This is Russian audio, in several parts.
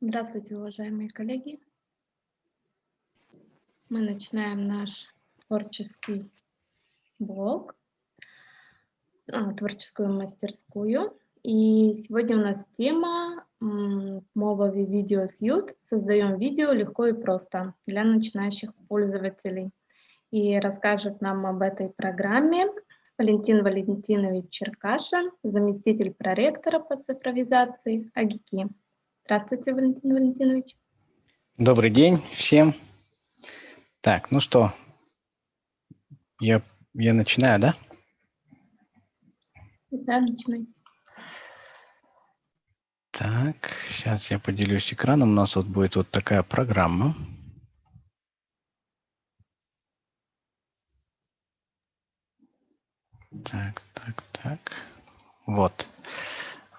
Здравствуйте, уважаемые коллеги. Мы начинаем наш творческий блог, творческую мастерскую. И сегодня у нас тема мововый видеосьют. Создаем видео легко и просто для начинающих пользователей. И расскажет нам об этой программе Валентин Валентинович Черкашин, заместитель проректора по цифровизации АГИКИ. Здравствуйте, Валентин Валентинович. Добрый день всем. Так, ну что, я начинаю, да? Да, начинайте. Так, сейчас я поделюсь экраном. У нас вот будет вот такая программа. Так. Вот.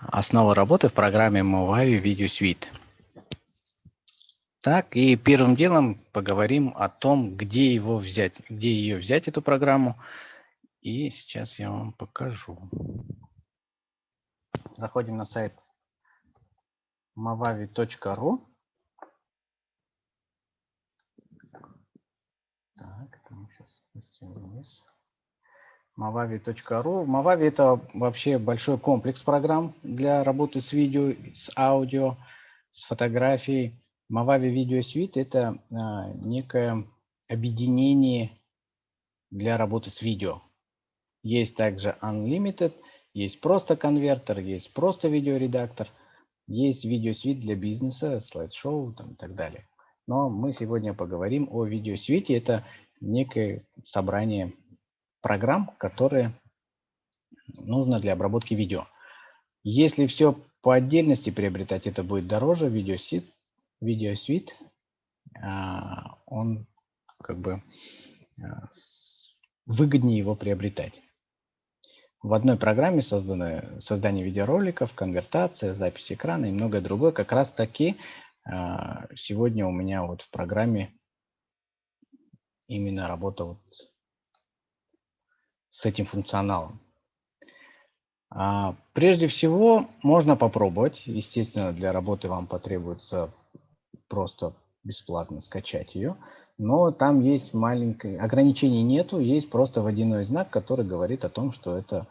Основа работы в программе Movavi Video Suite. Так, и первым делом поговорим о том, где ее взять, эту программу. И сейчас я вам покажу. Заходим на сайт movavi.ru. Так, там сейчас спустим вниз. movavi.ru. Movavi — это вообще большой комплекс программ для работы с видео, с аудио, с фотографией. Movavi Video Suite — это некое объединение для работы с видео. Есть также Unlimited, есть просто конвертер, есть просто видеоредактор, есть Video Suite для бизнеса, слайд-шоу и так далее. Но мы сегодня поговорим о Video Suite. Это некое собрание программ, которые нужно для обработки видео. Если все по отдельности приобретать, это будет дороже. Video Suite, он как бы выгоднее его приобретать. В одной программе создание видеороликов, конвертация, запись экрана и многое другое. Как раз таки сегодня у меня вот в программе именно работа вот с этим функционалом. Прежде всего, можно попробовать. Естественно, для работы вам потребуется просто бесплатно скачать ее. Но там есть маленькое ограничений нету, есть просто водяной знак, который говорит о том, что это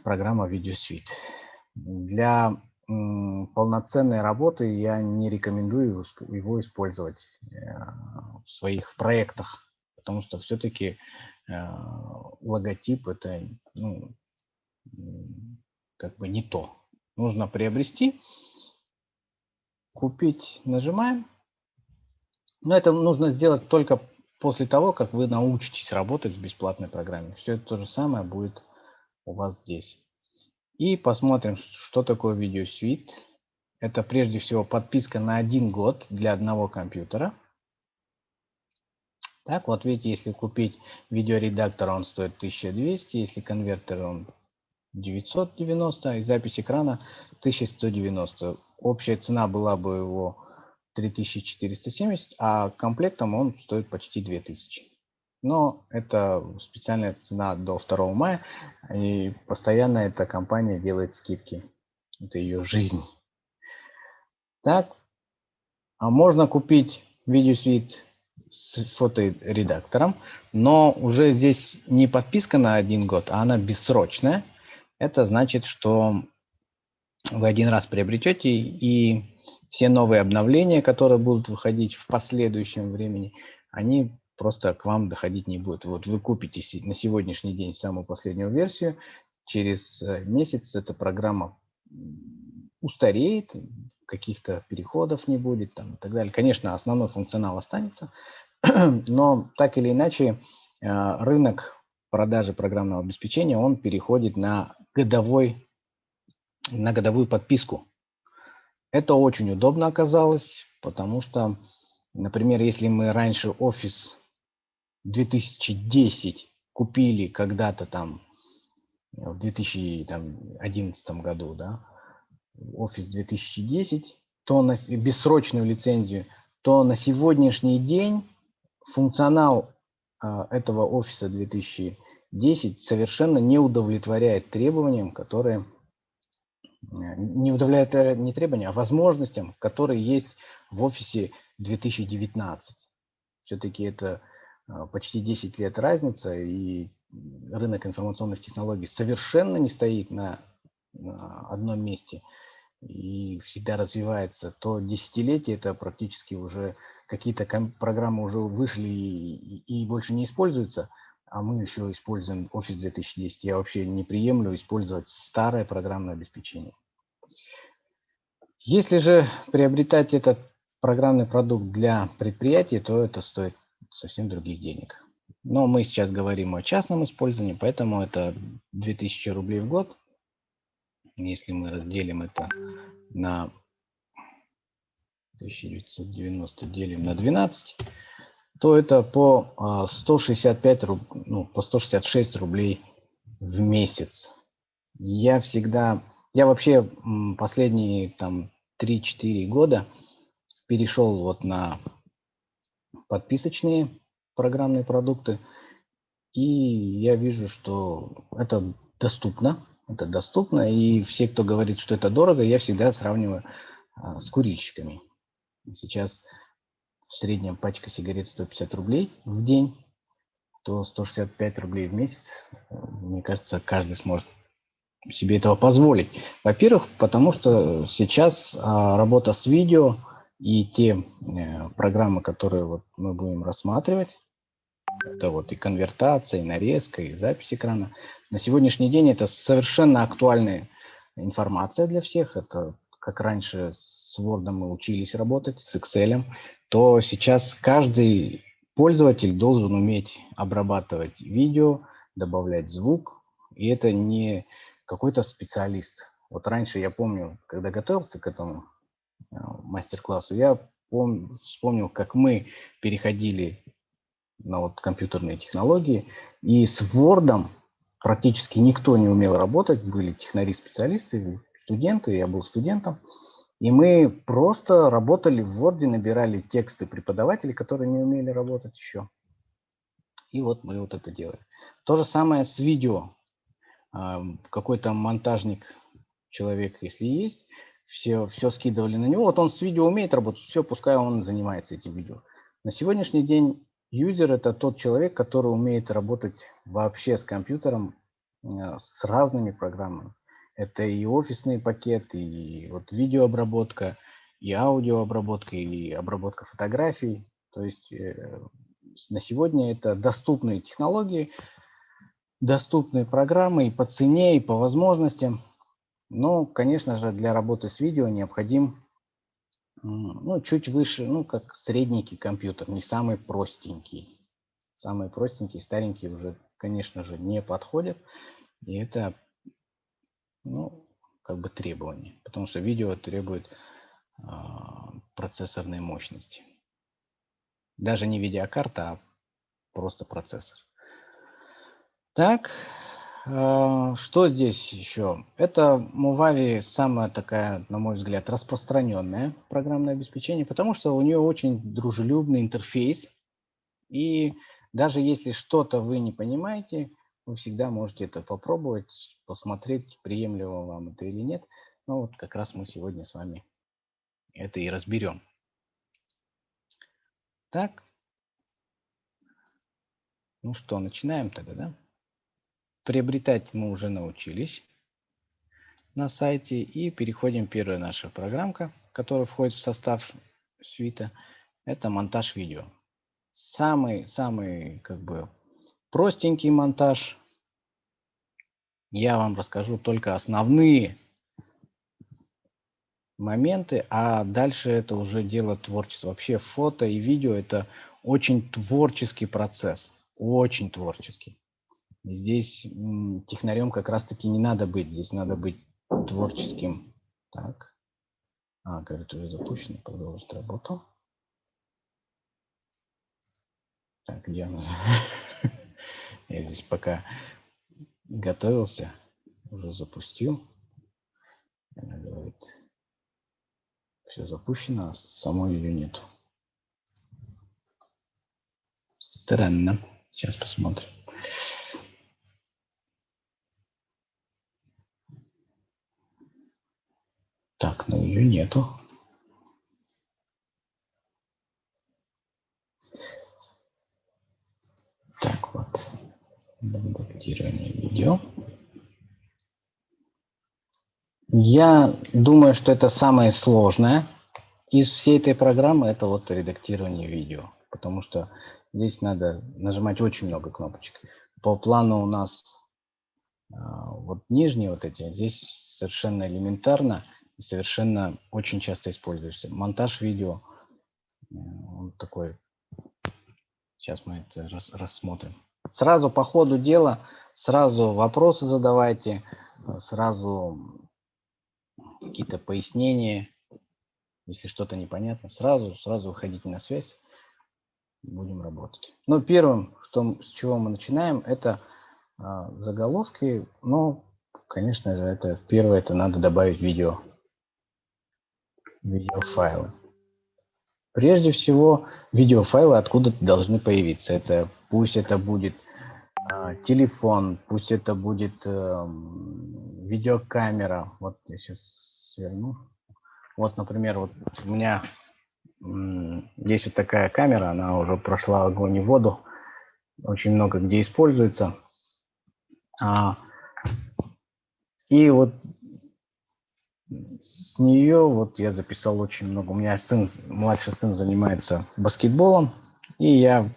программа Video Suite. Для полноценной работы я не рекомендую его использовать в своих проектах, потому что все-таки логотип — это как бы не то. Нужно приобрести, купить, нажимаем. Но это нужно сделать только после того, как вы научитесь работать в бесплатной программе. Все это то же самое будет у вас здесь. И посмотрим, что такое Video Suite. Это прежде всего подписка на 1 год для одного компьютера. Так, вот видите, если купить видеоредактор, он стоит 1200, если конвертер, он 990, и запись экрана 1190. Общая цена была бы его 3470, а комплектом он стоит почти 2000. Но это специальная цена до 2 мая, и постоянно эта компания делает скидки. Это ее жизнь. Так, а можно купить Video Suite с фоторедактором, но уже здесь не подписка на 1 год, а она бессрочная. Это значит, что вы 1 раз приобретете, и все новые обновления, которые будут выходить в последующем времени, они просто к вам доходить не будут. Вот вы купите на сегодняшний день самую последнюю версию, через месяц эта программа устареет, каких-то переходов не будет и так далее. Конечно, основной функционал останется, но так или иначе рынок продажи программного обеспечения, он переходит на годовую подписку. Это очень удобно оказалось, потому что, например, если мы раньше Office 2010 купили когда-то там в 2011 году, да, Office 2010, то на бессрочную лицензию, то на сегодняшний день функционал этого Office 2010 совершенно не удовлетворяет требованиям, которые не удовлетворяет не требования, а возможностям, которые есть в офисе 2019. Все-таки это почти 10 лет разница, и рынок информационных технологий совершенно не стоит на одном месте и всегда развивается. То десятилетие это практически уже какие-то программы уже вышли и больше не используются, а мы еще используем Office 2010. Я вообще не приемлю использовать старое программное обеспечение. Если же приобретать этот программный продукт для предприятия, то это стоит совсем других денег. Но мы сейчас говорим о частном использовании, поэтому это 2000 рублей в год. Если мы разделим это на 1990 делим на 12, то это по 165 по 166 рублей в месяц. Я вообще последние там 3-4 года перешел вот на подписочные программные продукты, и я вижу, что это доступно, и все, кто говорит, что это дорого, я всегда сравниваю с курильщиками. Сейчас в среднем пачка сигарет 150 рублей в день, то 165 рублей в месяц, мне кажется, каждый сможет себе этого позволить. Во-первых, потому что сейчас работа с видео и те программы, которые вот мы будем рассматривать, это вот и конвертация, и нарезка, и запись экрана. На сегодняшний день это совершенно актуальная информация для всех. Это как раньше с Word мы учились работать, с Excel, то сейчас каждый пользователь должен уметь обрабатывать видео, добавлять звук. И это не какой-то специалист. Вот раньше я помню, когда готовился к этому мастер-классу, я вспомнил, как мы переходили на вот компьютерные технологии, и с Word практически никто не умел работать, были технари-специалисты, студенты, я был студентом, и мы просто работали в Word, набирали тексты преподавателей, которые не умели работать еще. И вот мы вот это делали. То же самое с видео. Какой-то монтажник, человек, если есть, все скидывали на него. Вот он с видео умеет работать, все, пускай он занимается этим видео. На сегодняшний день юзер – это тот человек, который умеет работать вообще с компьютером, с разными программами. Это и офисный пакет, и вот видеообработка, и аудиообработка, и обработка фотографий. То есть на сегодня это доступные технологии, доступные программы и по цене, и по возможностям. Но, конечно же, для работы с видео необходим чуть выше, как средненький компьютер, не самый простенький. Самые простенькие, старенькие уже, конечно же, не подходят. И это, как бы требование. Потому что видео требует процессорной мощности. Даже не видеокарта, а просто процессор. Так, что здесь еще? Это Movavi самая такая, на мой взгляд, распространенное программное обеспечение, потому что у нее очень дружелюбный интерфейс. И даже если что-то вы не понимаете, вы всегда можете это попробовать, посмотреть, приемлемо вам это или нет. Ну вот как раз мы сегодня с вами это и разберем. Так. Ну что, начинаем тогда, да? Приобретать мы уже научились на сайте. И переходим. Первая наша программка, которая входит в состав свита, это монтаж видео. Самый как бы простенький монтаж. Я вам расскажу только основные моменты, а дальше это уже дело творчества. Вообще фото и видео это очень творческий процесс. Очень творческий. И здесь технарем как раз-таки не надо быть. Здесь надо быть творческим. Так. Говорит, уже запущено. Продолжить работу. Так, где она? Я здесь пока готовился, уже запустил. Она говорит, все запущено, а самой ее нет. Странно. Сейчас посмотрим. Ее нету. Так вот, редактирование видео. Я думаю, что это самое сложное из всей этой программы, это вот редактирование видео, потому что здесь надо нажимать очень много кнопочек. По плану у нас вот нижние вот эти, здесь совершенно элементарно и совершенно очень часто используешься. Монтаж видео, он такой, сейчас мы это рассмотрим. Сразу по ходу дела, сразу вопросы задавайте, сразу какие-то пояснения, если что-то непонятно, сразу выходите на связь, будем работать. Но первым, с чего мы начинаем, это заголовки. Но, конечно же, это первое, это надо добавить видеофайлы. Прежде всего, видеофайлы откуда-то должны появиться. Пусть это будет телефон, пусть это будет видеокамера. Вот я сейчас сверну. Вот, например, вот у меня есть вот такая камера, она уже прошла огонь и воду, очень много где используется. И вот с нее вот я записал очень много. У меня младший сын занимается баскетболом, и я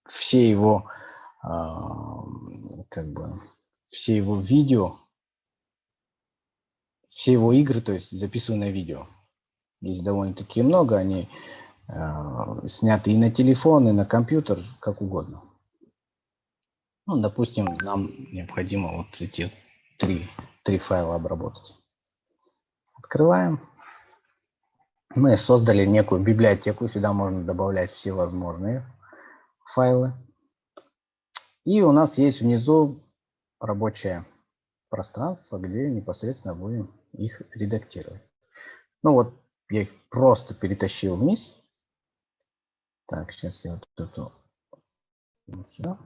все его видео, все его игры, то есть записываю на видео. Есть довольно-таки много, они сняты и на телефон, и на компьютер, как угодно. Ну, допустим, нам необходимо вот эти три файла обработать. Открываем. Мы создали некую библиотеку, сюда можно добавлять все возможные файлы. И у нас есть внизу рабочее пространство, где непосредственно будем их редактировать. Ну вот, я их просто перетащил вниз. Так, сейчас я вот эту сюда.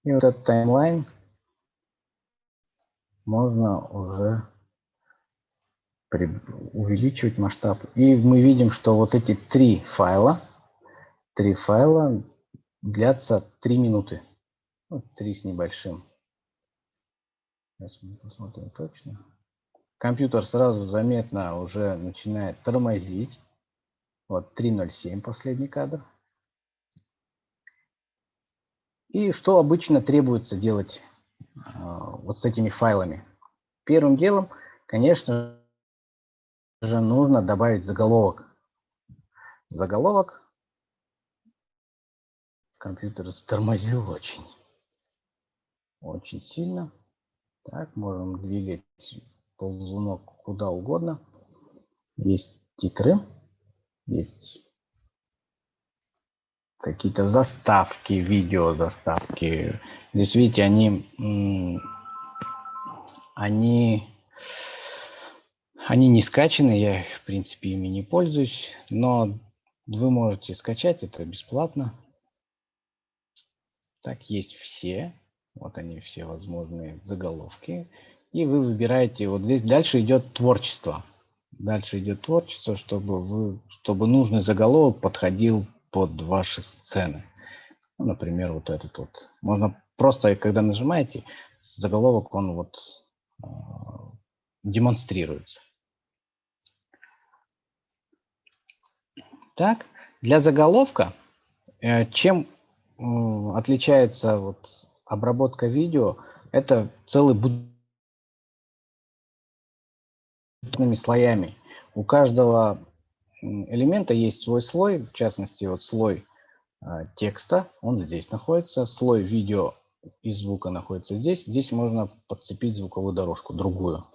И вот этот таймлайн можно уже увеличивать масштаб. И мы видим, что вот эти три файла длятся 3 минуты. Ну, 3 с небольшим. Сейчас мы посмотрим точно. Компьютер сразу заметно уже начинает тормозить. Вот 3:07 последний кадр. И что обычно требуется делать вот с этими файлами? Первым делом, конечно же, нужно добавить заголовок. Заголовок. Компьютер затормозил очень сильно. Так, можем двигать ползунок куда угодно. Есть титры, есть какие-то заставки, видео заставки. Здесь, видите, они не скачаны, я, в принципе, ими не пользуюсь, но вы можете скачать, это бесплатно. Так, есть все. Вот они, все возможные заголовки. И вы выбираете, вот здесь дальше идет творчество. Дальше идет творчество, чтобы нужный заголовок подходил под ваши сцены. Ну, например, вот этот вот. Можно просто, когда нажимаете, заголовок, он вот демонстрируется. Так, для заголовка, чем отличается вот обработка видео, это целый слоями. У каждого элемента есть свой слой, в частности, вот слой текста, он здесь находится, слой видео и звука находится здесь. Здесь можно подцепить звуковую дорожку, другую.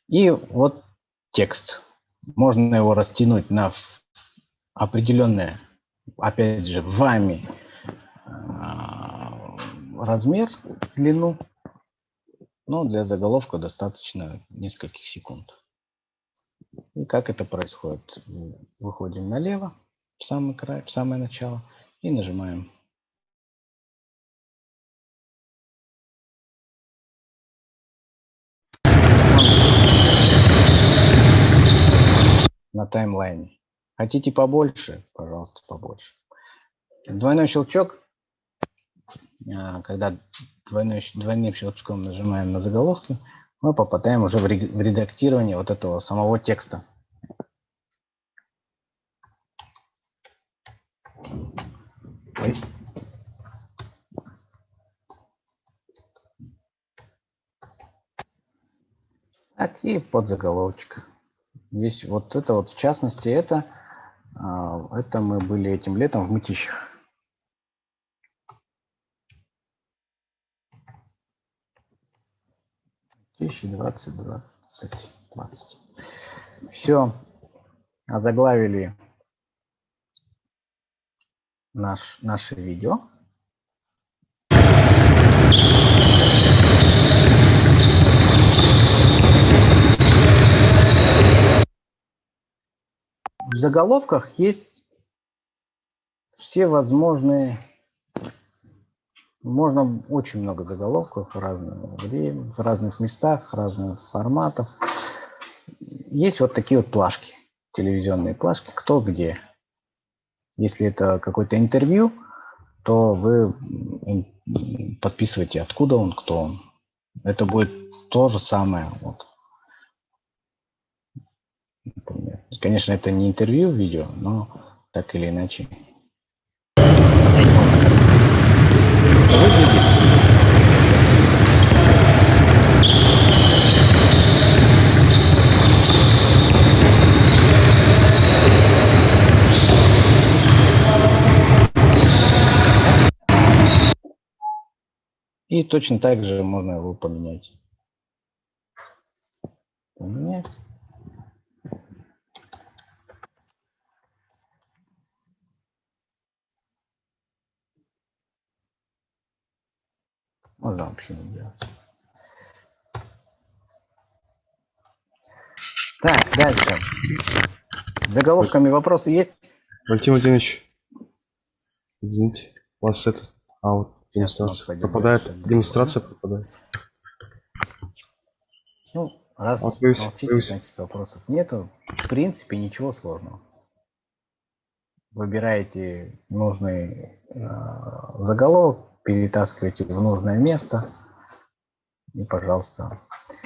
И вот текст. Можно его растянуть на определенное, опять же, вами размер, длину. Но для заголовка достаточно нескольких секунд. И как это происходит? Выходим налево, в самый край, в самое начало, и нажимаем. на таймлайне. Хотите побольше? Пожалуйста, побольше. Двойной щелчок. Когда двойным щелчком нажимаем на заголовки, мы попадаем уже в редактирование вот этого самого текста. Так, и подзаголовочек. Здесь вот это вот, в частности, это мы были этим летом в Мытищах. В 2020. Все, озаглавили наше видео. В заголовках есть все возможные, можно очень много заголовков в разных местах, разных форматов. Есть вот такие вот плашки, телевизионные плашки, кто где. Если это какое-то интервью, то вы подписываете, откуда он, кто он. Это будет то же самое. Вот. Например. Конечно, это не интервью видео, но так или иначе. Выглядит. И точно так же можно его поменять. Поменять. Можно вообще не делать. Так, дальше. С заголовками вопросы есть? Валентин Владимирович, извините, у вас это, вот демонстрация пропадает, дальше. демонстрация пропадает. Ну, раз молчите, значит вопросов нету. В принципе, ничего сложного. Выбираете нужный заголовок, перетаскиваете в нужное место и, пожалуйста.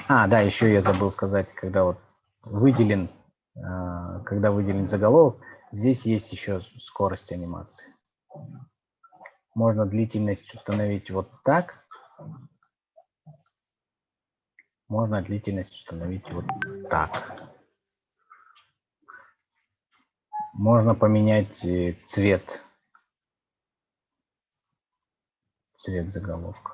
Да, еще я забыл сказать, когда вот выделен заголовок, здесь есть еще скорость анимации. Можно длительность установить вот так. Можно длительность установить вот так. Можно поменять цвет заголовка.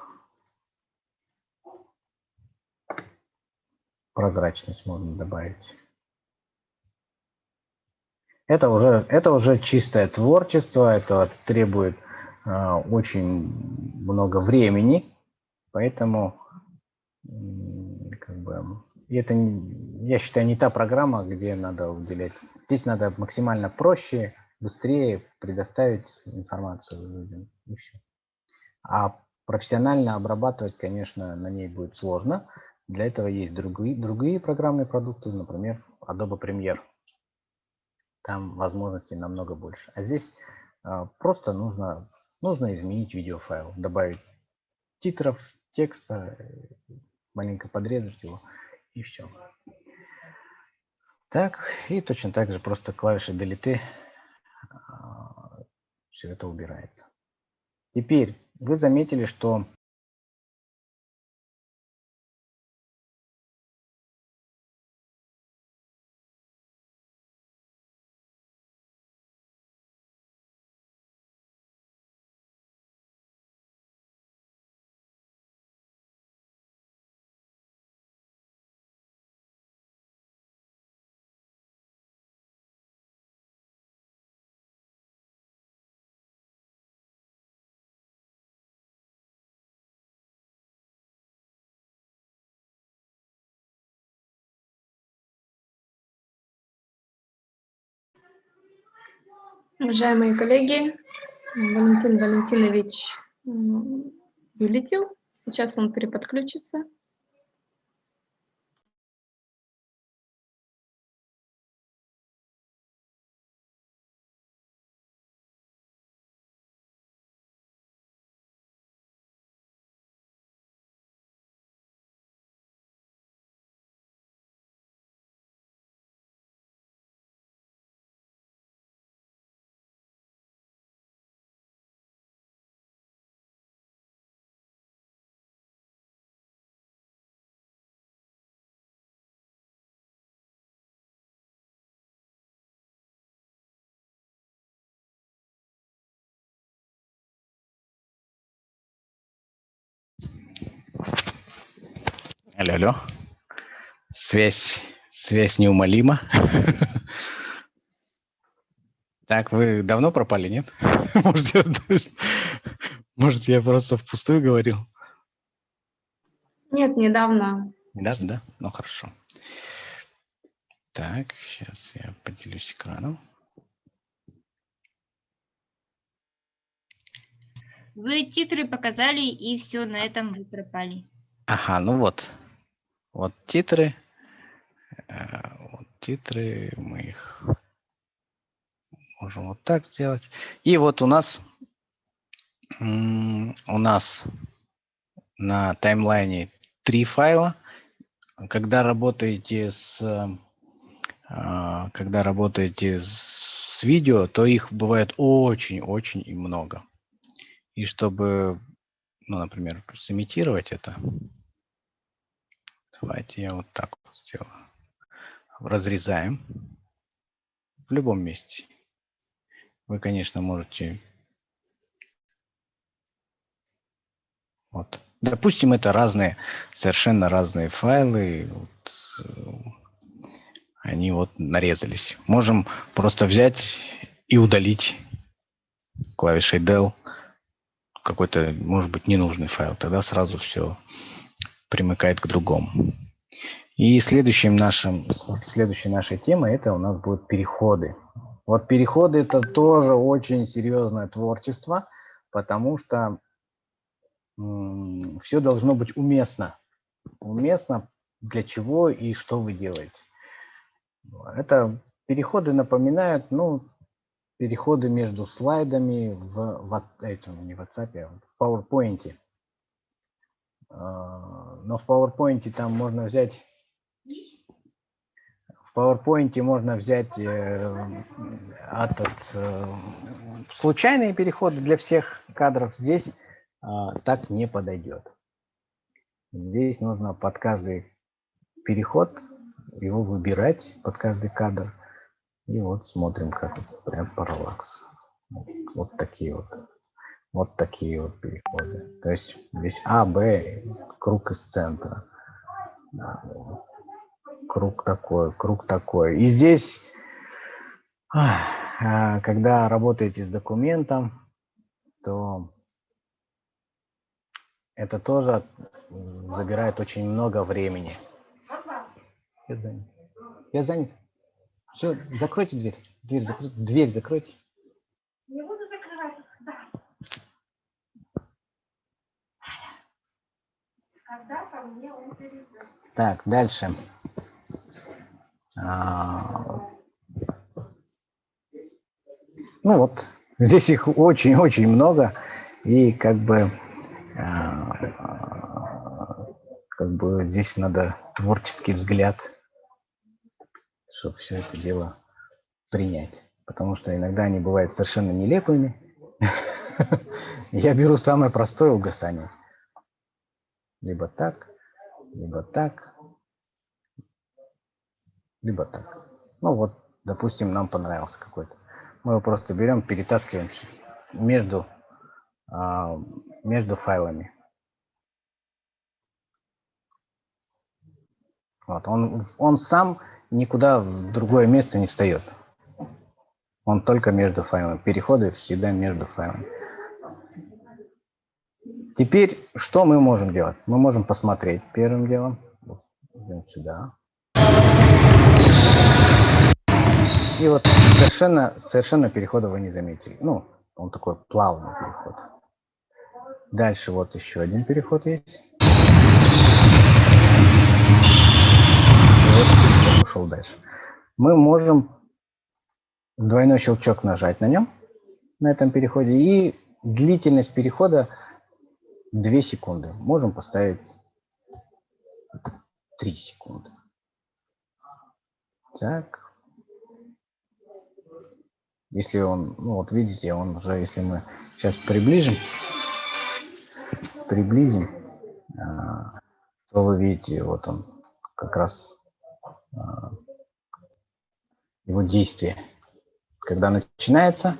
Прозрачность можно добавить. Это уже чистое творчество, это требует очень много времени, поэтому это, я считаю, не та программа, где надо уделять. Здесь надо максимально проще, быстрее предоставить информацию людям. И все. А профессионально обрабатывать, конечно, на ней будет сложно. Для этого есть другие программные продукты, например, Adobe Premiere. Там возможностей намного больше. А здесь просто нужно изменить видеофайл, добавить титров, текста, маленько подрезать его, и все. Так, и точно так же просто клавишей Delete все это убирается. Теперь вы заметили, что Уважаемые коллеги, Валентин Валентинович вылетел. Сейчас он переподключится. Алло, алло. Связь неумолима. Так, вы давно пропали, нет? Может, я просто впустую говорил? Нет, недавно. Недавно, да? Ну, хорошо. Так, сейчас я поделюсь экраном. Вы титры показали, и все, на этом вы пропали. Ага, ну вот. Вот титры. Мы их можем вот так сделать. И вот у нас на таймлайне 3 файла. Когда работаете с видео, то их бывает очень-очень и много. И чтобы, ну, например, сымитировать это, давайте я вот так вот сделаю. Разрезаем в любом месте. Вы, конечно, можете... Вот. Допустим, это совершенно разные файлы. Они вот нарезались. Можем просто взять и удалить клавишей Del какой-то, может быть, ненужный файл. Тогда сразу все примыкает к другому. И следующей нашей темой это у нас будут переходы. Вот переходы это тоже очень серьезное творчество, потому что все должно быть уместно. Уместно для чего и что вы делаете. Это переходы напоминают, переходы между слайдами в PowerPoint. Но в PowerPoint там можно взять... В PowerPoint можно взять случайные переходы для всех кадров. Здесь так не подойдет. Здесь нужно под каждый переход его выбирать, под каждый кадр. И вот смотрим, как прям параллакс. Вот такие вот переходы. То есть здесь А, Б, круг из центра. Круг такой. И здесь, когда работаете с документом, то это тоже забирает очень много времени. Я занят. Все, закройте дверь. Дверь закройте. Не буду закрывать. Да. Когда ко мне он перейдет. Так, дальше. Ну вот, здесь их очень-очень много. И как бы здесь надо творческий взгляд, чтобы все это дело принять. Потому что иногда они бывают совершенно нелепыми. Я беру самое простое угасание. Либо так, либо так, либо так. Ну вот, допустим, нам понравился какой-то. Мы его просто берем, перетаскиваем между файлами. Вот, он сам никуда в другое место не встает. Он только между файлами. Переходы всегда между файлами. Теперь что мы можем делать? Мы можем посмотреть первым делом. Идем сюда. И вот совершенно перехода вы не заметили. Ну, он такой плавный переход. Дальше вот еще один переход есть. И вот переход ушел дальше. Мы можем двойной щелчок нажать на нем, на этом переходе, и длительность перехода 2 секунды. Можем поставить 3 секунды. Так. Если он, ну вот видите, он уже, если мы сейчас приблизим, то вы видите, вот он как раз его действие, когда начинается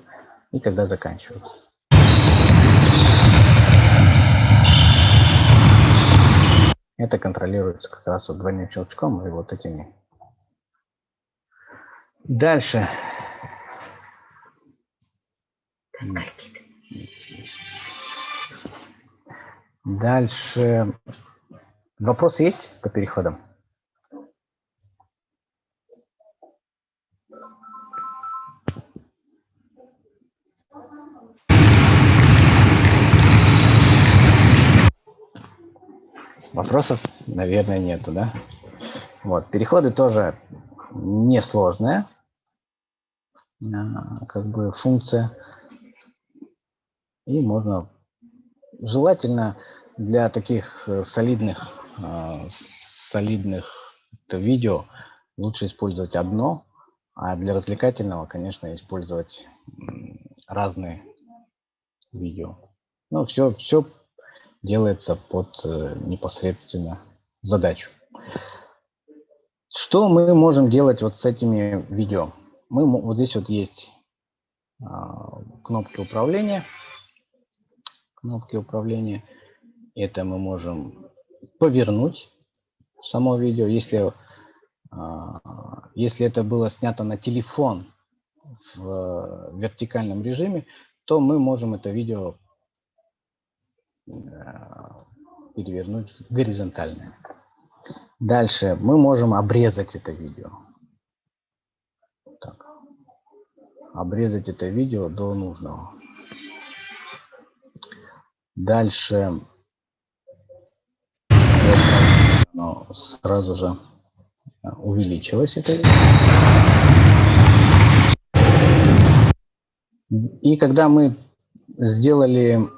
и когда заканчивается. Это контролируется как раз вот двойным щелчком и вот этими. Дальше. Дальше. Вопросы есть по переходам? Вопросов, наверное, нету, да? Вот, переходы тоже несложные. Как бы функция. И можно, желательно для таких солидных видео лучше использовать одно, а для развлекательного, конечно, использовать разные видео. Ну, все делается под непосредственно задачу. Что мы можем делать вот с этими видео? Вот здесь вот есть кнопки управления. Кнопки управления. Это мы можем повернуть само видео. Если это было снято на телефон в вертикальном режиме, то мы можем это видео перевернуть в горизонтальное. Дальше мы можем обрезать это видео. Так. Обрезать это видео до нужного. Дальше сразу же увеличилось это видео. И когда мы сделали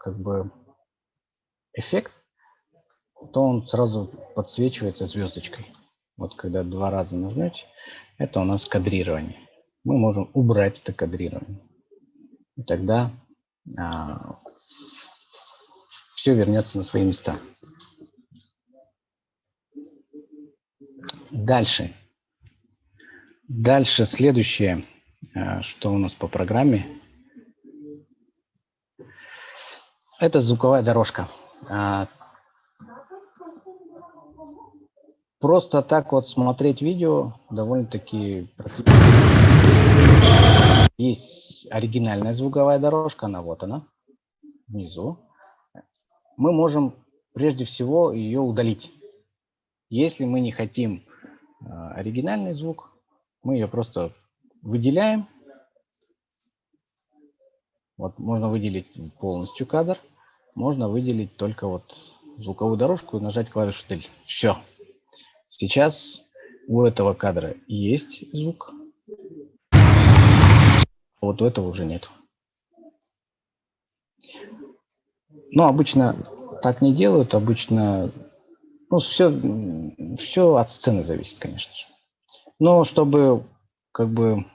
как бы эффект, то он сразу подсвечивается звездочкой. Вот когда 2 раза нажмете, это у нас кадрирование. Мы можем убрать это кадрирование. И тогда все вернется на свои места. Дальше следующее, что у нас по программе, это звуковая дорожка. Просто так вот смотреть видео довольно-таки есть оригинальная звуковая дорожка, вот она, внизу. Мы можем прежде всего ее удалить. Если мы не хотим оригинальный звук, мы ее просто выделяем. Вот можно выделить полностью кадр, можно выделить только вот звуковую дорожку и нажать клавишу Delete. Все. Сейчас у этого кадра есть звук, а вот у этого уже нет. Но обычно так не делают, обычно, ну, все от сцены зависит, конечно же. Но чтобы как бы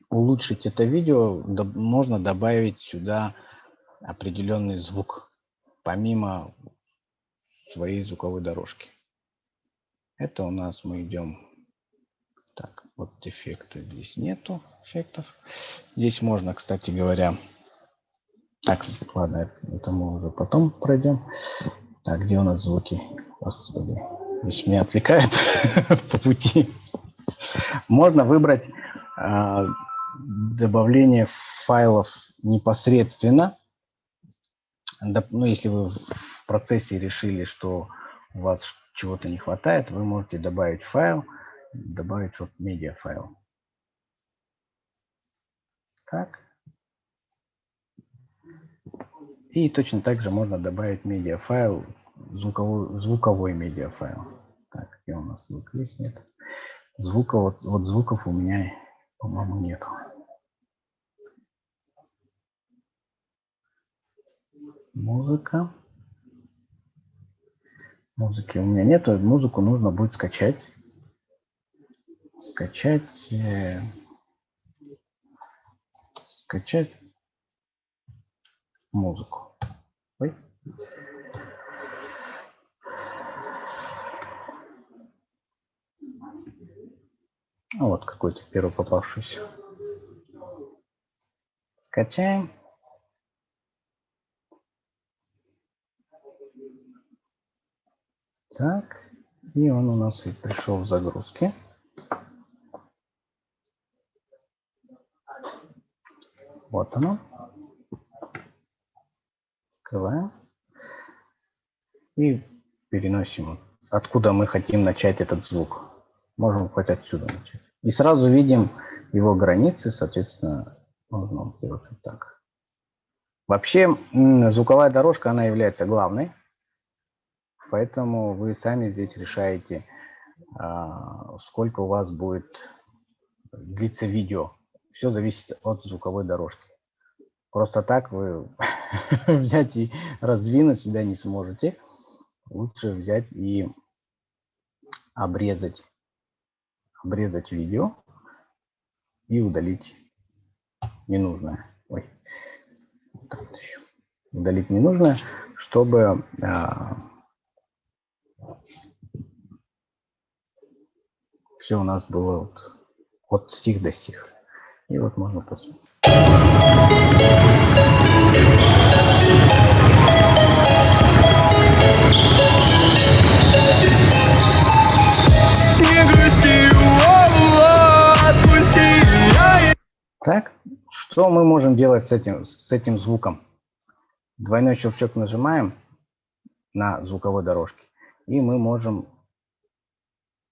улучшить это видео, можно добавить сюда определенный звук, помимо своей звуковой дорожки. Это у нас мы идем. Так, вот эффекты. Здесь нету эффектов. Здесь можно, кстати говоря. Так, ладно, это мы уже потом пройдем. Так, где у нас звуки? Господи, здесь меня отвлекают по пути. Можно выбрать добавление файлов непосредственно. Ну, если вы в процессе решили, что у вас чего-то не хватает, вы можете добавить файл, добавить вот медиафайл. Так. И точно так же можно добавить медиафайл, звуковой медиафайл. Так, где у нас звук есть? Нет. Звуков, вот звуков у меня, по-моему, нет. Музыка. Музыки у меня нету. Музыку нужно будет скачать. Скачать музыку. Ой. Вот какой-то первый попавшийся. Скачаем. Так, и он у нас и пришел в загрузке. Вот оно. Открываем. И переносим, откуда мы хотим начать этот звук. Можем хоть отсюда начать. И сразу видим его границы, соответственно, можно сделать вот так. Вообще, звуковая дорожка, она является главной. Поэтому вы сами здесь решаете, сколько у вас будет длиться видео. Все зависит от звуковой дорожки. Просто так вы взять и раздвинуть сюда не сможете. Лучше взять и обрезать видео и удалить ненужное. Ой, так вот еще. Удалить ненужное, чтобы все у нас было вот от стих до стих. И вот можно посмотреть. Так, что мы можем делать с этим звуком? Двойной щелчок нажимаем на звуковой дорожке, и мы можем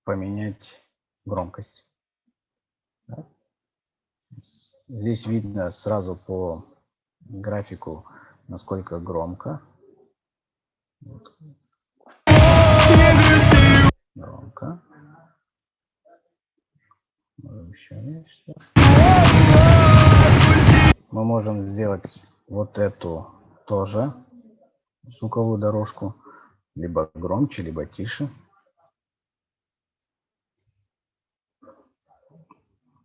поменять громкость. Да? Здесь видно сразу по графику, насколько громко. Вот. Громко. Можем еще меньше. Мы можем сделать вот эту тоже звуковую дорожку, либо громче, либо тише.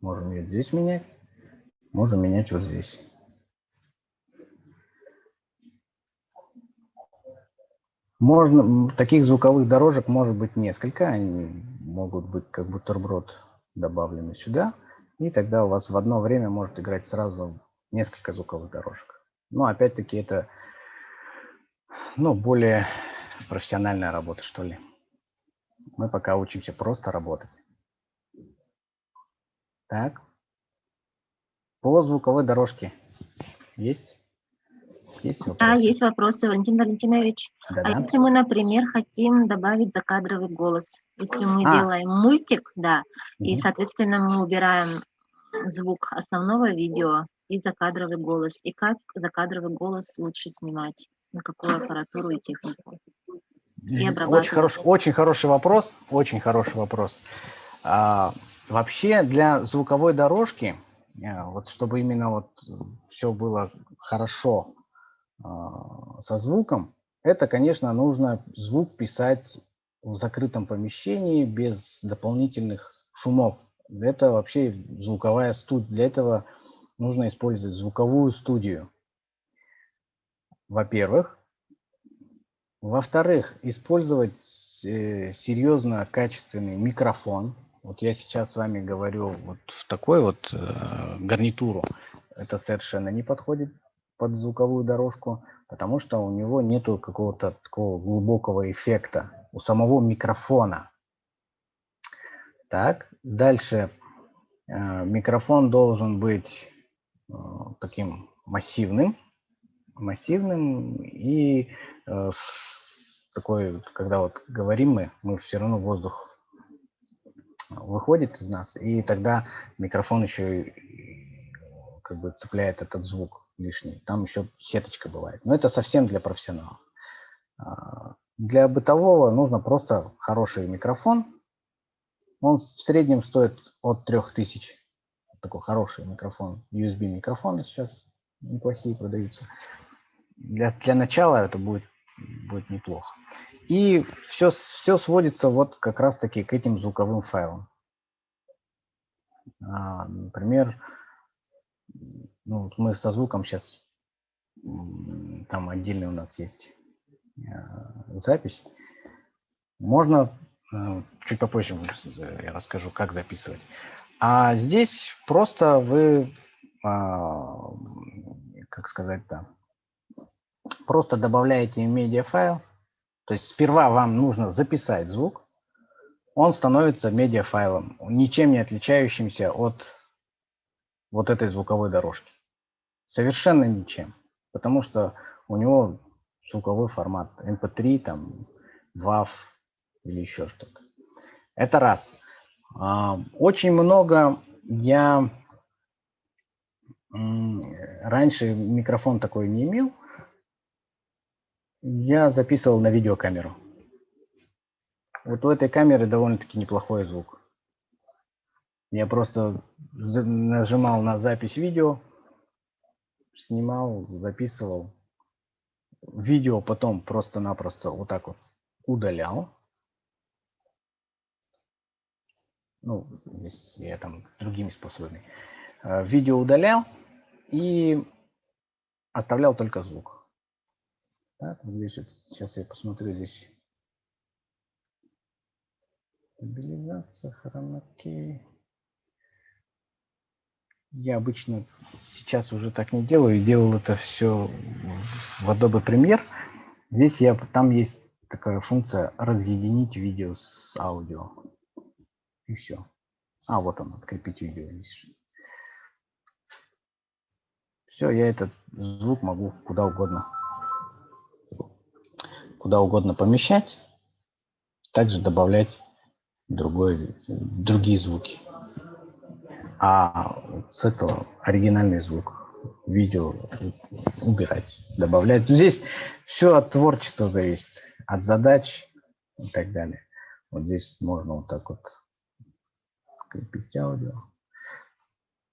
Можем ее здесь менять, можем менять вот здесь. Таких звуковых дорожек может быть несколько, они могут быть как бутерброд добавлены сюда, и тогда у вас в одно время может играть сразу несколько звуковых дорожек. Но опять-таки это более профессиональная работа, что ли. Мы пока учимся просто работать. Так. По звуковой дорожке есть? Есть вопросы? Да, есть вопросы, Валентин Валентинович. Да-да. А если мы, например, хотим добавить закадровый голос? Если мы делаем мультик, да, и, соответственно, мы убираем звук основного видео и закадровый голос. И как закадровый голос лучше снимать? На какую аппаратуру и технику? И обрабатывать? Очень хороший вопрос. Очень хороший вопрос. Вообще для звуковой дорожки, вот чтобы именно вот все было хорошо со звуком, это, конечно, нужно звук писать в закрытом помещении без дополнительных шумов. Это вообще звуковая студия. Для этого нужно использовать звуковую студию. Во-первых. Во-вторых, использовать серьезно качественный микрофон. Вот я сейчас с вами говорю вот в такой вот гарнитуру. Это совершенно не подходит под звуковую дорожку, потому что у него нету какого-то такого глубокого эффекта у самого микрофона. Так, дальше микрофон должен быть таким массивным и такой, когда вот говорим мы все равно воздух выходит из нас, и тогда микрофон еще как бы цепляет этот звук лишний. Там еще сеточка бывает. Но это совсем для профессионалов. Для бытового нужно просто хороший микрофон. Он в среднем стоит от 3000. Такой хороший микрофон. USB микрофоны сейчас неплохие продаются. Для начала это будет неплохо. И все сводится вот как раз-таки к этим звуковым файлам. Например, мы со звуком сейчас, там отдельно у нас есть запись. Можно, чуть попозже я расскажу, как записывать. А здесь просто вы, как сказать-то, просто добавляете медиафайл, То есть сперва вам нужно записать звук, он становится медиафайлом, ничем не отличающимся от вот этой звуковой дорожки. Совершенно ничем. Потому что у него звуковой формат MP3, там, WAV или еще что-то. Это раз. Очень много я раньше микрофон такой не имел. Я записывал на видеокамеру. Вот у этой камеры довольно-таки неплохой звук. Я просто нажимал на запись видео, снимал, записывал. Видео потом просто-напросто вот так вот удалял. Ну, здесь я там другими способами. Видео удалял и оставлял только звук. Так, вот здесь вот, сейчас я посмотрю здесь. Стабилизация, хромакей. Я обычно сейчас уже так не делаю. Делал это все в Adobe Premiere. Здесь там есть такая функция разъединить видео с аудио. И все. Вот он, открепить видео здесь. Все, я этот звук могу куда угодно помещать. Также добавлять другие звуки. С этого оригинальный звук, видео убирать, добавлять. Здесь все от творчества зависит, от задач и так далее. Вот здесь можно вот так вот крепить аудио.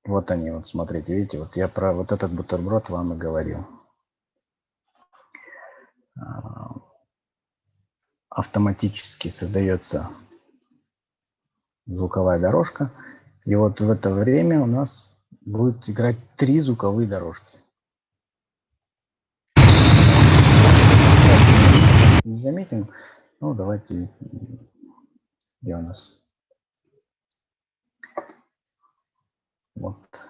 Вот они, вот смотрите, видите, вот я про вот этот бутерброд вам и говорил. Автоматически создается звуковая дорожка. И вот в это время у нас будет играть 3 звуковые дорожки. Не заметим. Ну, давайте. Где у нас? Вот.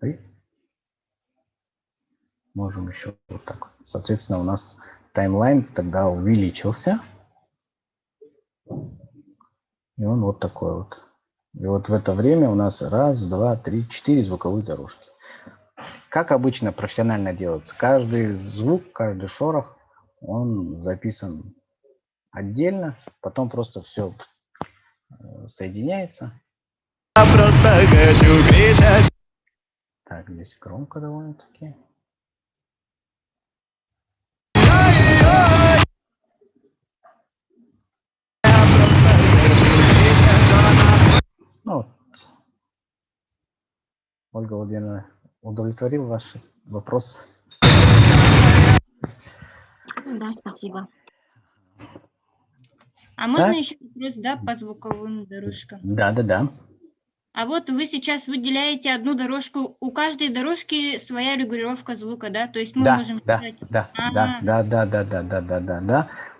И можем еще вот так вот. Соответственно, у нас таймлайн тогда увеличился. И он вот такой вот. И вот в это время у нас 1, 2, 3, 4 звуковые дорожки. Как обычно профессионально делается. Каждый звук, каждый шорох, он записан отдельно. Потом просто все соединяется. Я просто хочу кричать. Так, здесь громко довольно-таки. Ну, Ольга Владимировна, удовлетворил ваш вопрос? Да, спасибо. А можно еще вопрос, да, по звуковым дорожкам? Да. А вот вы сейчас выделяете одну дорожку, у каждой дорожки своя регулировка звука, да? То есть мы можем... Да.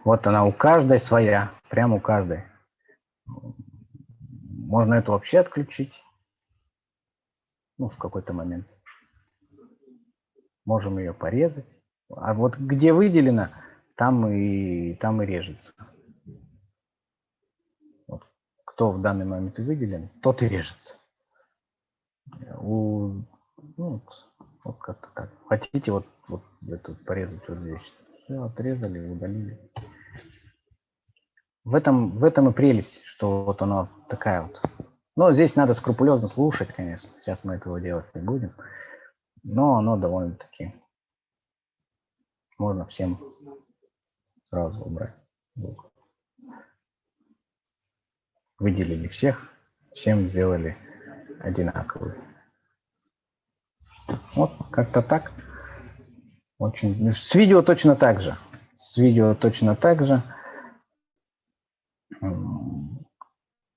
Вот она у каждой своя, прямо у каждой. Можно это вообще отключить. Ну, в какой-то момент. Можем ее порезать. А вот где выделено, там и режется. Вот. Кто в данный момент выделен, тот и режется. Вот как-то так. Хотите вот это порезать вот здесь. Все, отрезали, удалили. В этом и прелесть, что вот оно такая вот. Но здесь надо скрупулезно слушать, конечно. Сейчас мы этого делать не будем. Но оно довольно-таки можно всем сразу убрать. Выделили всех, всем сделали одинаковый. Вот как-то так. Очень. С видео точно так же.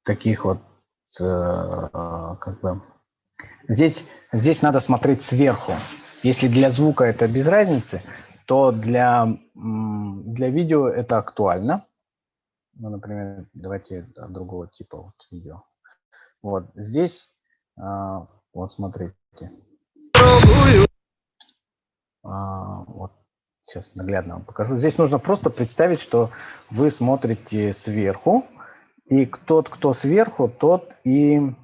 Таких вот как бы здесь надо смотреть сверху. Если для звука это без разницы, то для видео это актуально. Ну, например, давайте другого типа вот видео. Вот здесь вот смотрите. Вот сейчас наглядно вам покажу. Здесь нужно просто представить, что вы смотрите сверху, и тот, кто сверху, тот и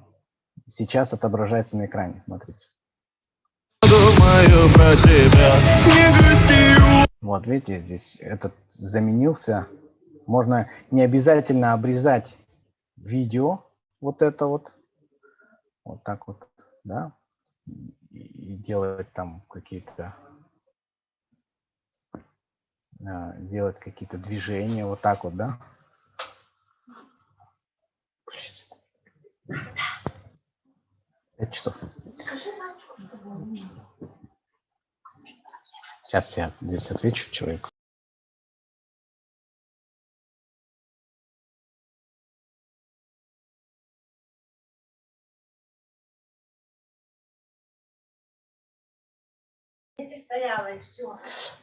сейчас отображается на экране. Смотрите. Думаю про тебя, не грусти. Вот, видите, здесь этот заменился. Можно не обязательно обрезать видео, вот это вот так вот, да, и делать там какие-то движения, вот так вот, да. Пять часов. Сейчас я здесь отвечу человеку.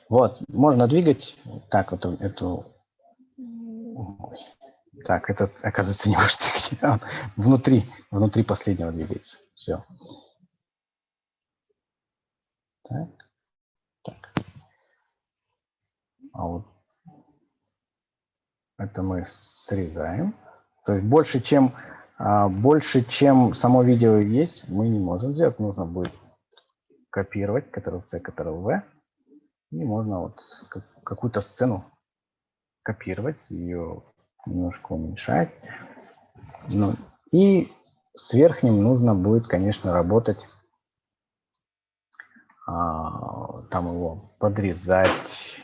Вот, можно двигать так вот эту. Так, этот, оказывается, не может двигать. Внутри последнего двигается. Все. Так. А вот это мы срезаем. То есть больше, чем само видео есть, мы не можем сделать. Нужно будет копировать, Ctrl-C, Ctrl-V. И можно вот какую-то сцену копировать, ее немножко уменьшать. Ну, и с верхним нужно будет, конечно, работать. Там его подрезать.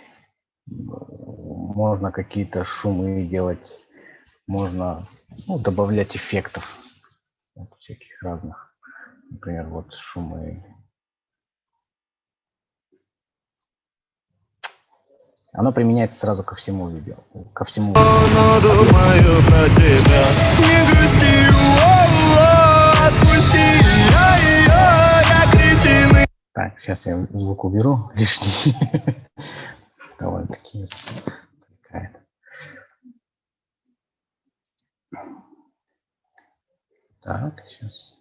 Можно какие-то шумы делать. Можно добавлять эффектов. Вот, всяких разных. Например, вот шумы. Оно применяется сразу ко всему видео. Ко всему. Но думаю про тебя, не грусти, отпусти, я кретин. Так, сейчас я звук уберу лишний. Довольно-таки отвлекает. Так, сейчас.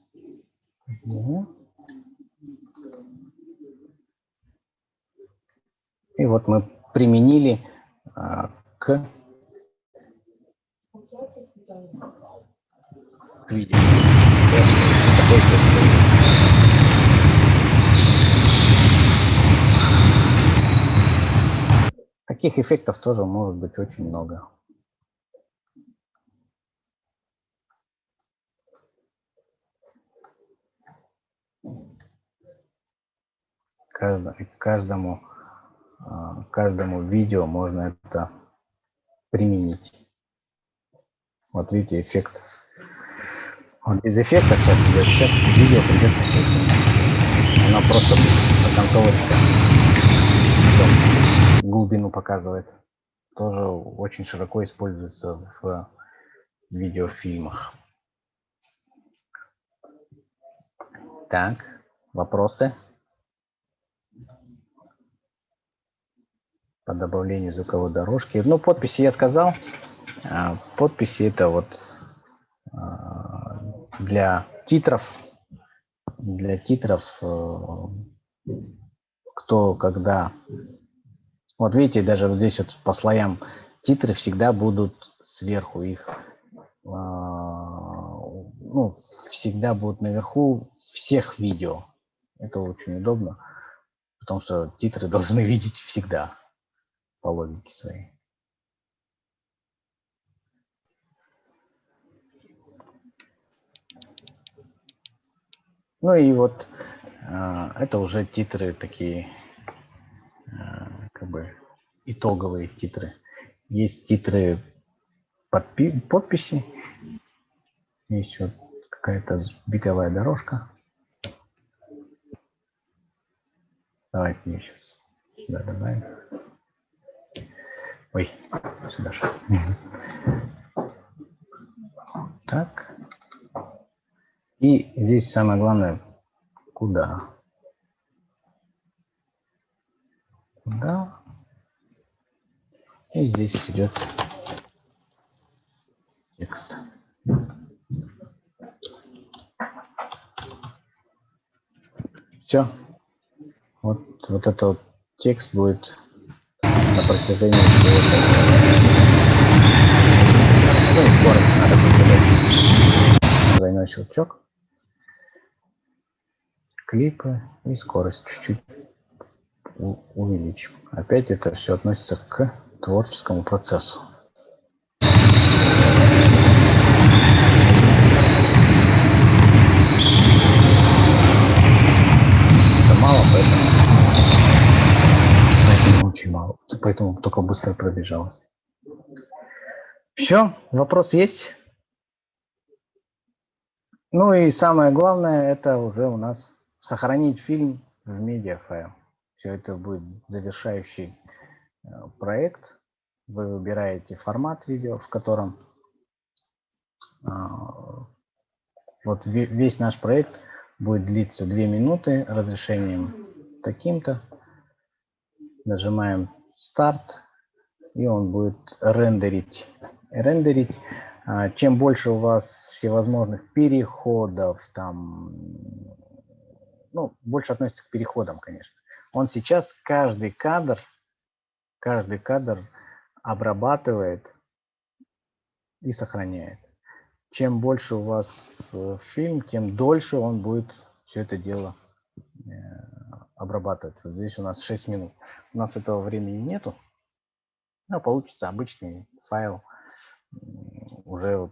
И вот мы применили к видео. Таких эффектов тоже может быть очень много. Каждому видео можно это применить. Вот видите, эффект. Вот без эффекта сейчас видео придется. Оно просто окантовочка. Глубину показывает. Тоже очень широко используется в видеофильмах. Так, вопросы? По добавлению звуковой дорожки. Ну, подписи я сказал. Подписи это вот для титров. Для титров, кто, когда. Вот видите, даже вот здесь вот по слоям титры всегда будут сверху. Их всегда будут наверху всех видео. Это очень удобно, потому что титры должны видеть всегда по логике своей. Ну и вот это уже титры такие, как бы итоговые титры. Есть титры подписи, есть вот какая-то беговая дорожка. Давайте я сейчас сюда добавим. Ой, сюда же. Так. И здесь самое главное, куда? Куда? И здесь идет текст. Все. Вот это вот текст будет на протяжении всего ну, и скорость надо выделять. Двойной щелчок. Клипы и скорость чуть-чуть увеличим. Опять это все относится к творческому процессу. Это мало, поэтому очень мало. Поэтому только быстро пробежалось. Все, вопрос есть? Ну и самое главное, это уже у нас сохранить фильм в медиафайл. Все это будет завершающий проект. Вы выбираете формат видео, в котором вот весь наш проект будет длиться 2 минуты разрешением таким-то. Нажимаем старт, и он будет рендерить. Чем больше у вас всевозможных переходов, там, ну, больше относится к переходам, конечно. Он сейчас каждый кадр обрабатывает и сохраняет. Чем больше у вас фильм, тем дольше он будет все это дело обрабатывать. Вот здесь у нас 6 минут. У нас этого времени нету. Но получится обычный файл, уже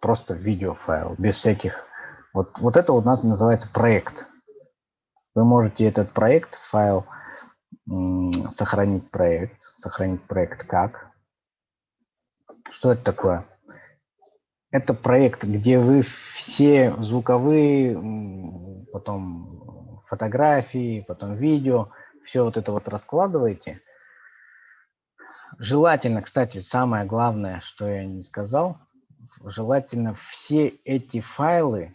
просто видеофайл, без всяких... Вот это у нас называется проект. Вы можете этот проект, файл, сохранить проект. Сохранить проект как? Что это такое? Это проект, где вы все звуковые, потом фотографии, потом видео, все вот это вот раскладываете. Желательно, кстати, самое главное, что я не сказал, желательно все эти файлы,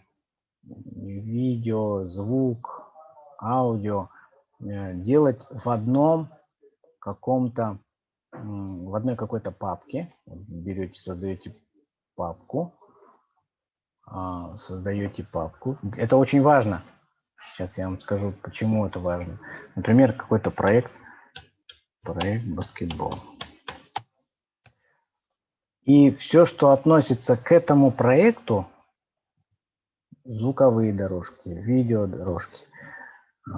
видео, звук, аудио, делать в одном каком-то, в одной какой-то папке. Берете, создаете папку. Это очень важно. Сейчас я вам скажу, почему это важно. Например, какой-то проект баскетбол. И все, что относится к этому проекту, звуковые дорожки, видеодорожки,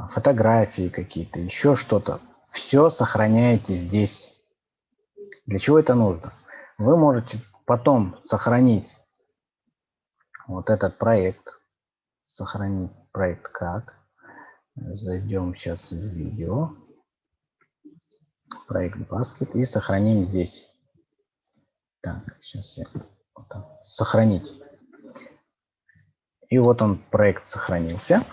фотографии какие-то, еще что-то, все сохраняете здесь. Для чего это нужно? Вы можете потом сохранить вот этот проект. Сохранить проект как? Зайдем сейчас в видео. Проект баскет и сохраним здесь. Так, сейчас я вот так. Сохранить. И вот он, проект сохранился.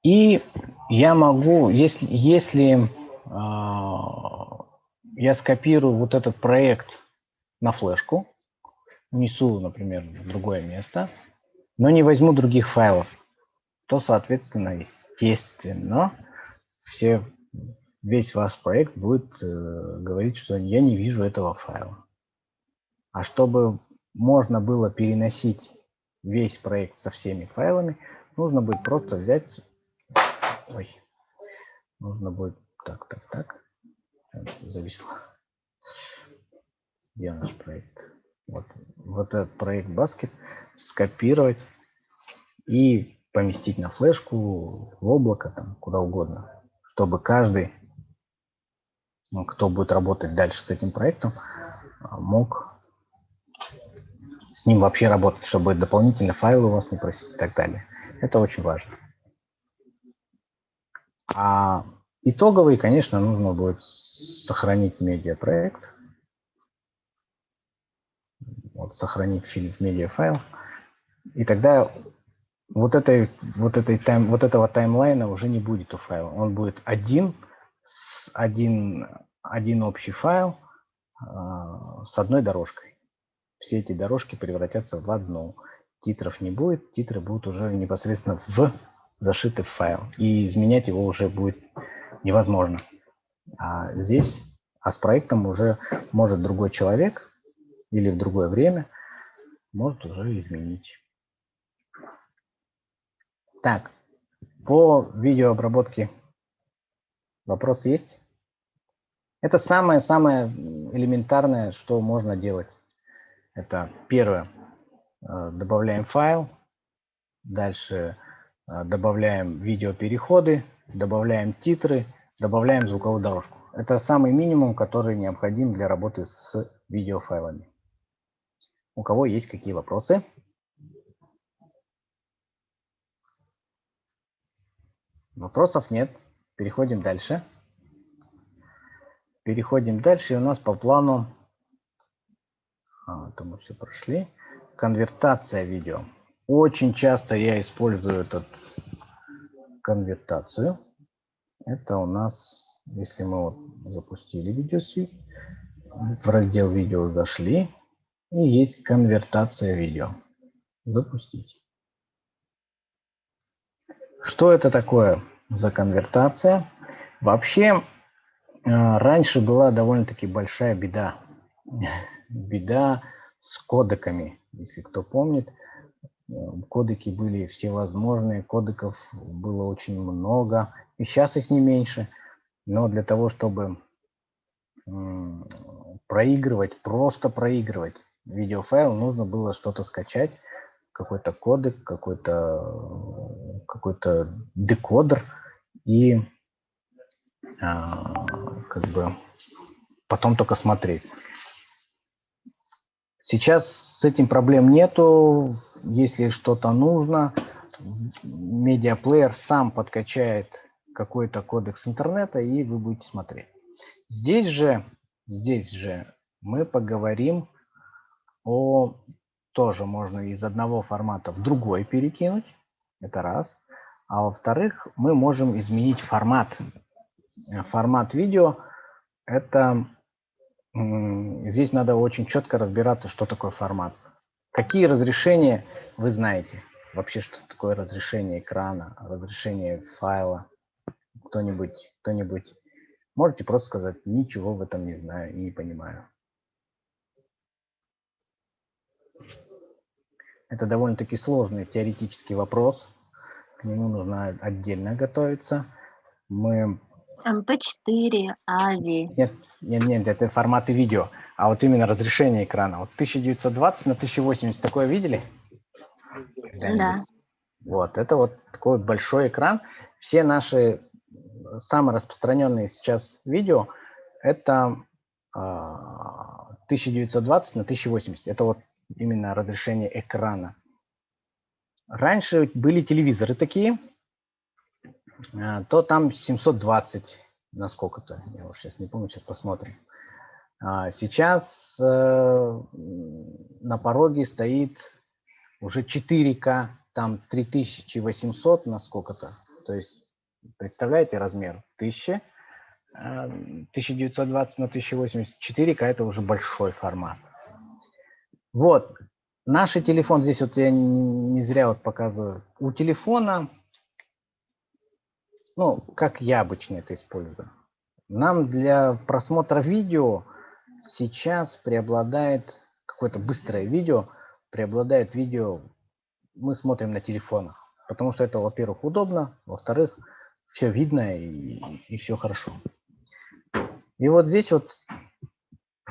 И я могу, если я скопирую вот этот проект на флешку, внесу, например, в другое место, но не возьму других файлов, то, соответственно, естественно, весь ваш проект будет говорить, что я не вижу этого файла. А чтобы можно было переносить весь проект со всеми файлами, нужно будет просто взять... Ой, нужно будет... Так. Зависло. Где наш проект? Вот этот проект Basket скопировать и поместить на флешку, в облако, там, куда угодно, чтобы каждый, кто будет работать дальше с этим проектом, мог с ним вообще работать, чтобы дополнительные файлы у вас не просить и так далее. Это очень важно. А итоговый, конечно, нужно будет сохранить медиапроект. Вот, сохранить фильм в медиафайл. И тогда вот этого таймлайна уже не будет у файла. Он будет один общий файл с одной дорожкой. Все эти дорожки превратятся в одну. Титров не будет, титры будут уже непосредственно зашиты в файл. И изменять его уже будет невозможно. А с проектом уже может другой человек или в другое время может уже изменить. Так, по видеообработке вопрос есть? Это самое-самое элементарное, что можно делать. Это первое. Добавляем файл. Дальше добавляем видеопереходы, добавляем титры, добавляем звуковую дорожку. Это самый минимум, который необходим для работы с видеофайлами. У кого есть какие вопросы? Вопросов нет. Переходим дальше. Переходим дальше. И у нас по плану, это мы все прошли, конвертация видео. Очень часто я использую конвертацию. Это у нас, если мы вот запустили видеосвит, в раздел видео зашли, и есть конвертация видео. Запустить. Что это такое за конвертация? Вообще, раньше была довольно-таки большая беда. Беда с кодеками, если кто помнит. Кодеки были всевозможные, кодеков было очень много, и сейчас их не меньше. Но для того, чтобы проигрывать, просто проигрывать видеофайл, нужно было что-то скачать, какой-то кодек, какой-то декодер, и как бы потом только смотреть. Сейчас с этим проблем нету. Если что-то нужно, медиаплеер сам подкачает какой-то кодек с интернета, и вы будете смотреть. Здесь же мы поговорим тоже можно из одного формата в другой перекинуть. Это раз. А во-вторых, мы можем изменить формат. Формат видео — это... Здесь надо очень четко разбираться, что такое формат. Какие разрешения вы знаете? Вообще, что такое разрешение экрана, разрешение файла? Кто-нибудь? Можете просто сказать: ничего в этом не знаю и не понимаю. Это довольно-таки сложный теоретический вопрос. К нему нужно отдельно готовиться. MP4, AVI. Нет, это форматы видео. А вот именно разрешение экрана. Вот 1920 на 1080 такое видели? Да. Вот, это вот такой вот большой экран. Все наши самые распространенные сейчас видео — это 1920 на 1080. Это вот именно разрешение экрана. Раньше были телевизоры такие, то там 720 на сколько-то, я уже сейчас не помню, сейчас посмотрим. Сейчас на пороге стоит уже 4К, там 3800 на сколько-то. То есть, представляете размер? 1920 на 1080, 4К — это уже большой формат. Вот, наш телефон, здесь вот я не зря вот показываю. У телефона, ну, как я обычно это использую, нам для просмотра видео сейчас преобладает какое-то быстрое видео, преобладает видео, мы смотрим на телефонах, потому что это, во-первых, удобно, во-вторых, все видно и все хорошо. И вот здесь вот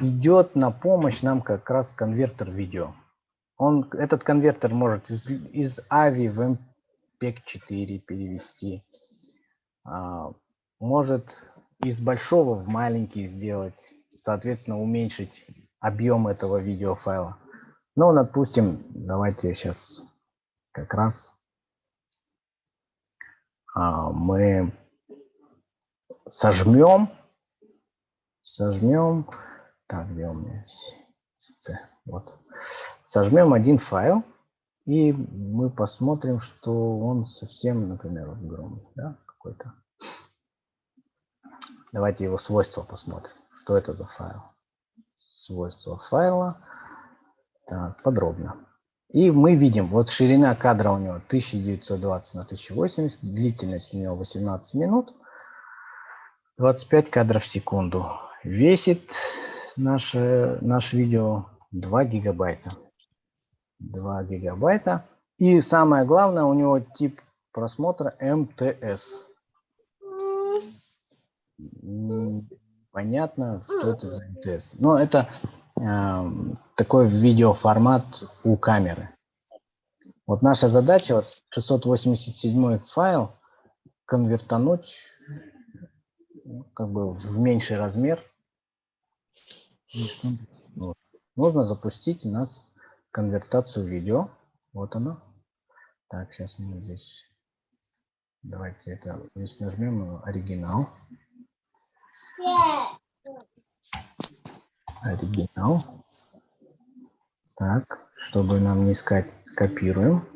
идет на помощь нам как раз конвертер видео. Этот конвертер может из AVI в MPEG-4 перевести, может из большого в маленький сделать, соответственно, уменьшить объем этого видеофайла. Ну, допустим, давайте сейчас как раз мы сожмем. Так, где у меня? Вот. Сожмем один файл, и мы посмотрим, что он совсем, например, огромный, да, какой-то. Давайте его свойства посмотрим. Что это за файл? Свойства файла. Так, подробно. И мы видим, вот ширина кадра у него 1920 на 1080, длительность у него 18 минут, 25 кадров в секунду. Весит наше видео 2 гигабайта. 2 гигабайта. И самое главное, у него тип просмотра МТС. понятно, что это за МТС. Но это такой видеоформат у камеры. Вот наша задача, вот 687 файл конвертануть как бы в меньший размер. Вот. Нужно запустить у нас конвертацию видео. Вот оно. Так, сейчас мы здесь. Давайте это здесь нажмем оригинал. Оригинал. Так, чтобы нам не искать, копируем.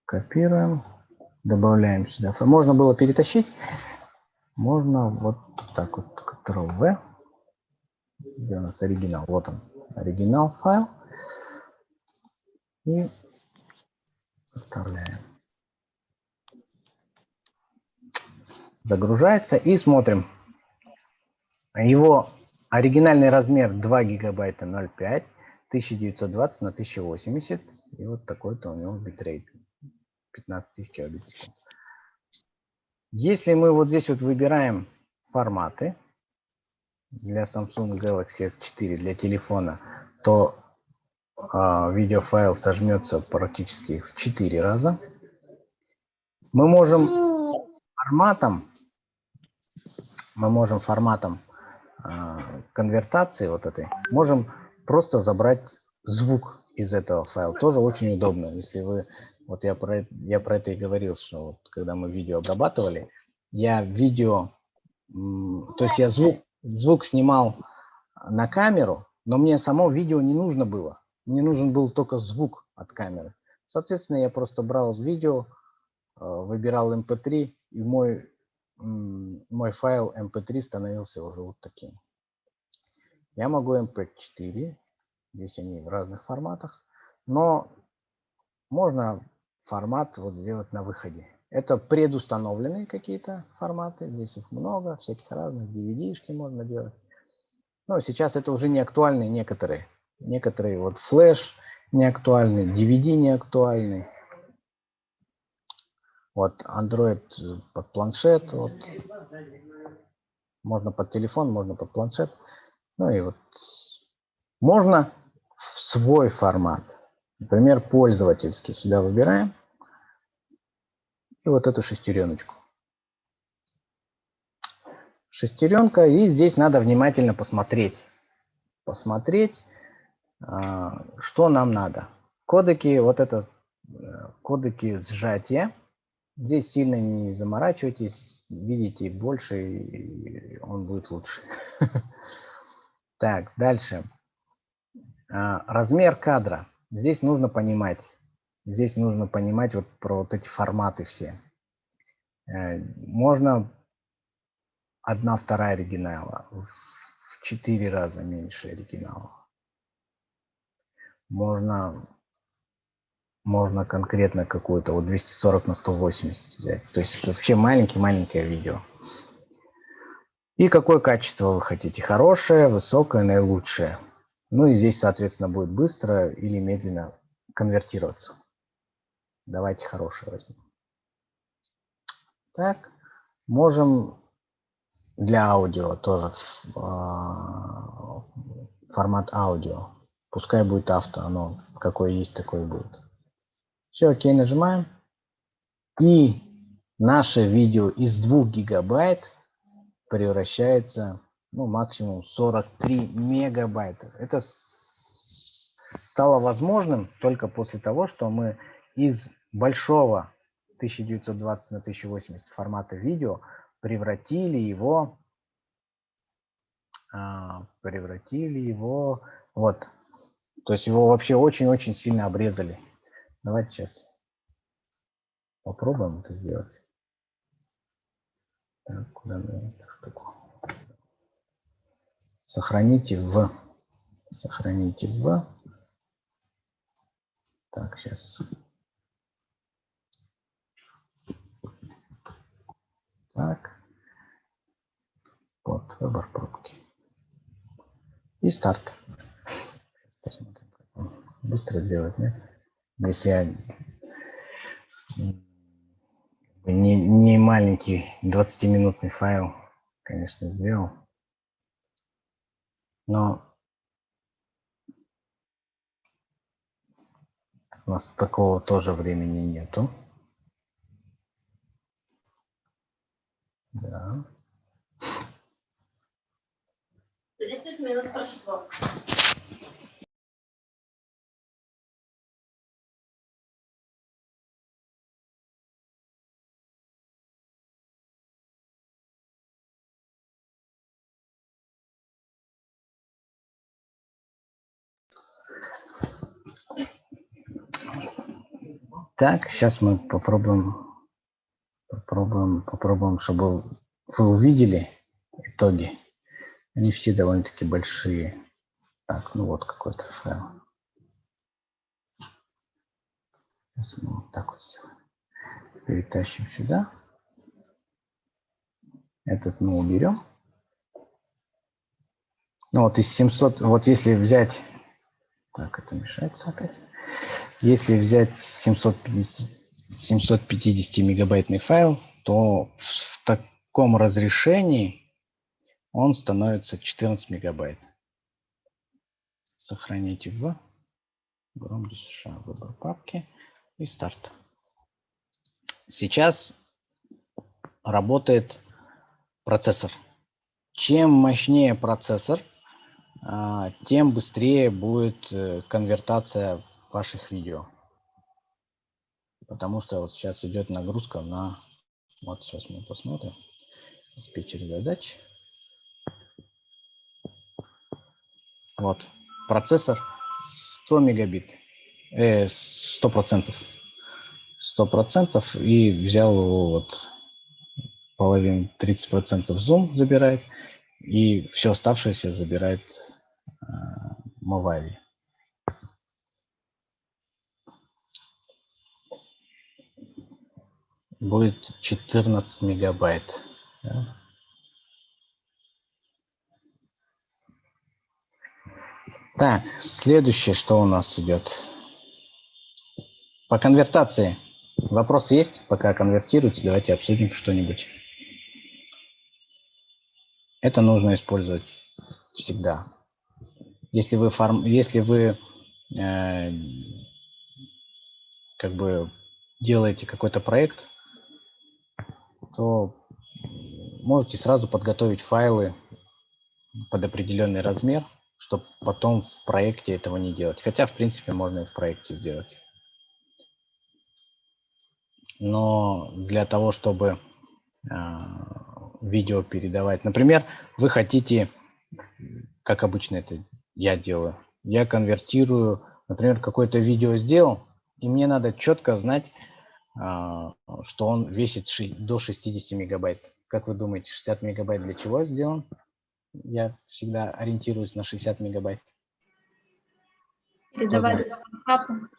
Копируем. Добавляем сюда. Можно было перетащить. Можно вот так вот, Ctrl-V. Где у нас оригинал? Вот он. Оригинал файл. И вставляем. Загружается. И смотрим. Его оригинальный размер 2 гигабайта 0,5. 1920 на 1080. И вот такой-то у него битрейт. 15 тысяч килобит в секунду. Если мы вот здесь вот выбираем форматы для Samsung Galaxy S4 для телефона, то видеофайл сожмется практически в 4 раза. Мы можем форматом конвертации вот этой, можем просто забрать звук из этого файла. Тоже очень удобно. Если вы, вот я про это и говорил, что вот, когда мы видео обрабатывали, я видео, то есть я звук снимал на камеру, но мне само видео не нужно было. Мне нужен был только звук от камеры. Соответственно, я просто брал видео, выбирал MP3, и мой файл MP3 становился уже вот таким. Я могу MP4, здесь они в разных форматах, но можно формат вот сделать на выходе. Это предустановленные какие-то форматы, здесь их много, всяких разных, DVD-шки можно делать. Но сейчас это уже не актуальны некоторые. Некоторые вот флеш не актуальны, DVD не актуальны. Вот Android под планшет. Вот. Можно под телефон, можно под планшет. Ну и вот можно в свой формат. Например, пользовательский. Сюда выбираем. И вот эту шестереночку. Шестеренка. И здесь надо внимательно посмотреть. Что нам надо. Кодеки, вот это кодеки сжатия. Здесь сильно не заморачивайтесь. Видите больше, и он будет лучше. Так, дальше. Размер кадра. Здесь нужно понимать. Вот про вот эти форматы все. Можно 1/2 оригинала. В 4 раза меньше оригинала. Можно конкретно какую-то вот 240 на 180 взять. То есть вообще маленькое видео. И какое качество вы хотите? Хорошее, высокое, наилучшее. Ну и здесь, соответственно, будет быстро или медленно конвертироваться. Давайте хорошее возьмем. Так, можем для аудио тоже формат аудио. Пускай будет авто, оно какое есть, такое будет. Все, окей, нажимаем. И наше видео из 2 гигабайт превращается, ну, максимум 43 мегабайта. Это стало возможным только после того, что мы из большого 1920 на 1080 формата видео превратили его вот. То есть его вообще очень-очень сильно обрезали. Давайте сейчас попробуем это сделать. Так, куда мне эту штуку? Сохраните в. Так, сейчас. Так. Вот, выбор пробки. И старт. Посмотрим, как он быстро делать, нет? Если я Не маленький 20-минутный файл, конечно, сделал. Но у нас такого тоже времени нету. Да. 30 минут прошло. Так, сейчас мы попробуем, чтобы вы увидели итоги. Они все довольно-таки большие. Так, ну вот какой-то файл. Сейчас мы вот так вот сделаем. Перетащим сюда. Этот мы уберем. Ну вот из 700, вот если взять, так, это мешается опять. Если взять 750 мегабайтный файл, то в таком разрешении он становится 14 мегабайт. Сохраните в громкость США, выбор папки и старт. Сейчас работает процессор. Чем мощнее процессор, тем быстрее будет конвертация ваших видео. Потому что вот сейчас идет нагрузка на... Вот сейчас мы посмотрим. Диспетчер задач. Вот. Процессор 100 мегабит. 100%. 100%. И взял его вот половину, 30% Zoom забирает. И все оставшееся забирает Movavi. Будет 14 мегабайт. Да? Так, следующее, что у нас идет. По конвертации. Вопросы есть? Пока конвертируете, давайте обсудим что-нибудь. Это нужно использовать всегда. Если вы как бы делаете какой-то проект, то можете сразу подготовить файлы под определенный размер, чтобы потом в проекте этого не делать. Хотя, в принципе, можно и в проекте сделать. Но для того, чтобы видео передавать, например, вы хотите, как обычно это я делаю, я конвертирую, например, какое-то видео сделал, и мне надо четко знать, что он весит до 60 мегабайт. Как вы думаете, 60 мегабайт для чего сделан? Я всегда ориентируюсь на 60 мегабайт. Передавать по WhatsApp.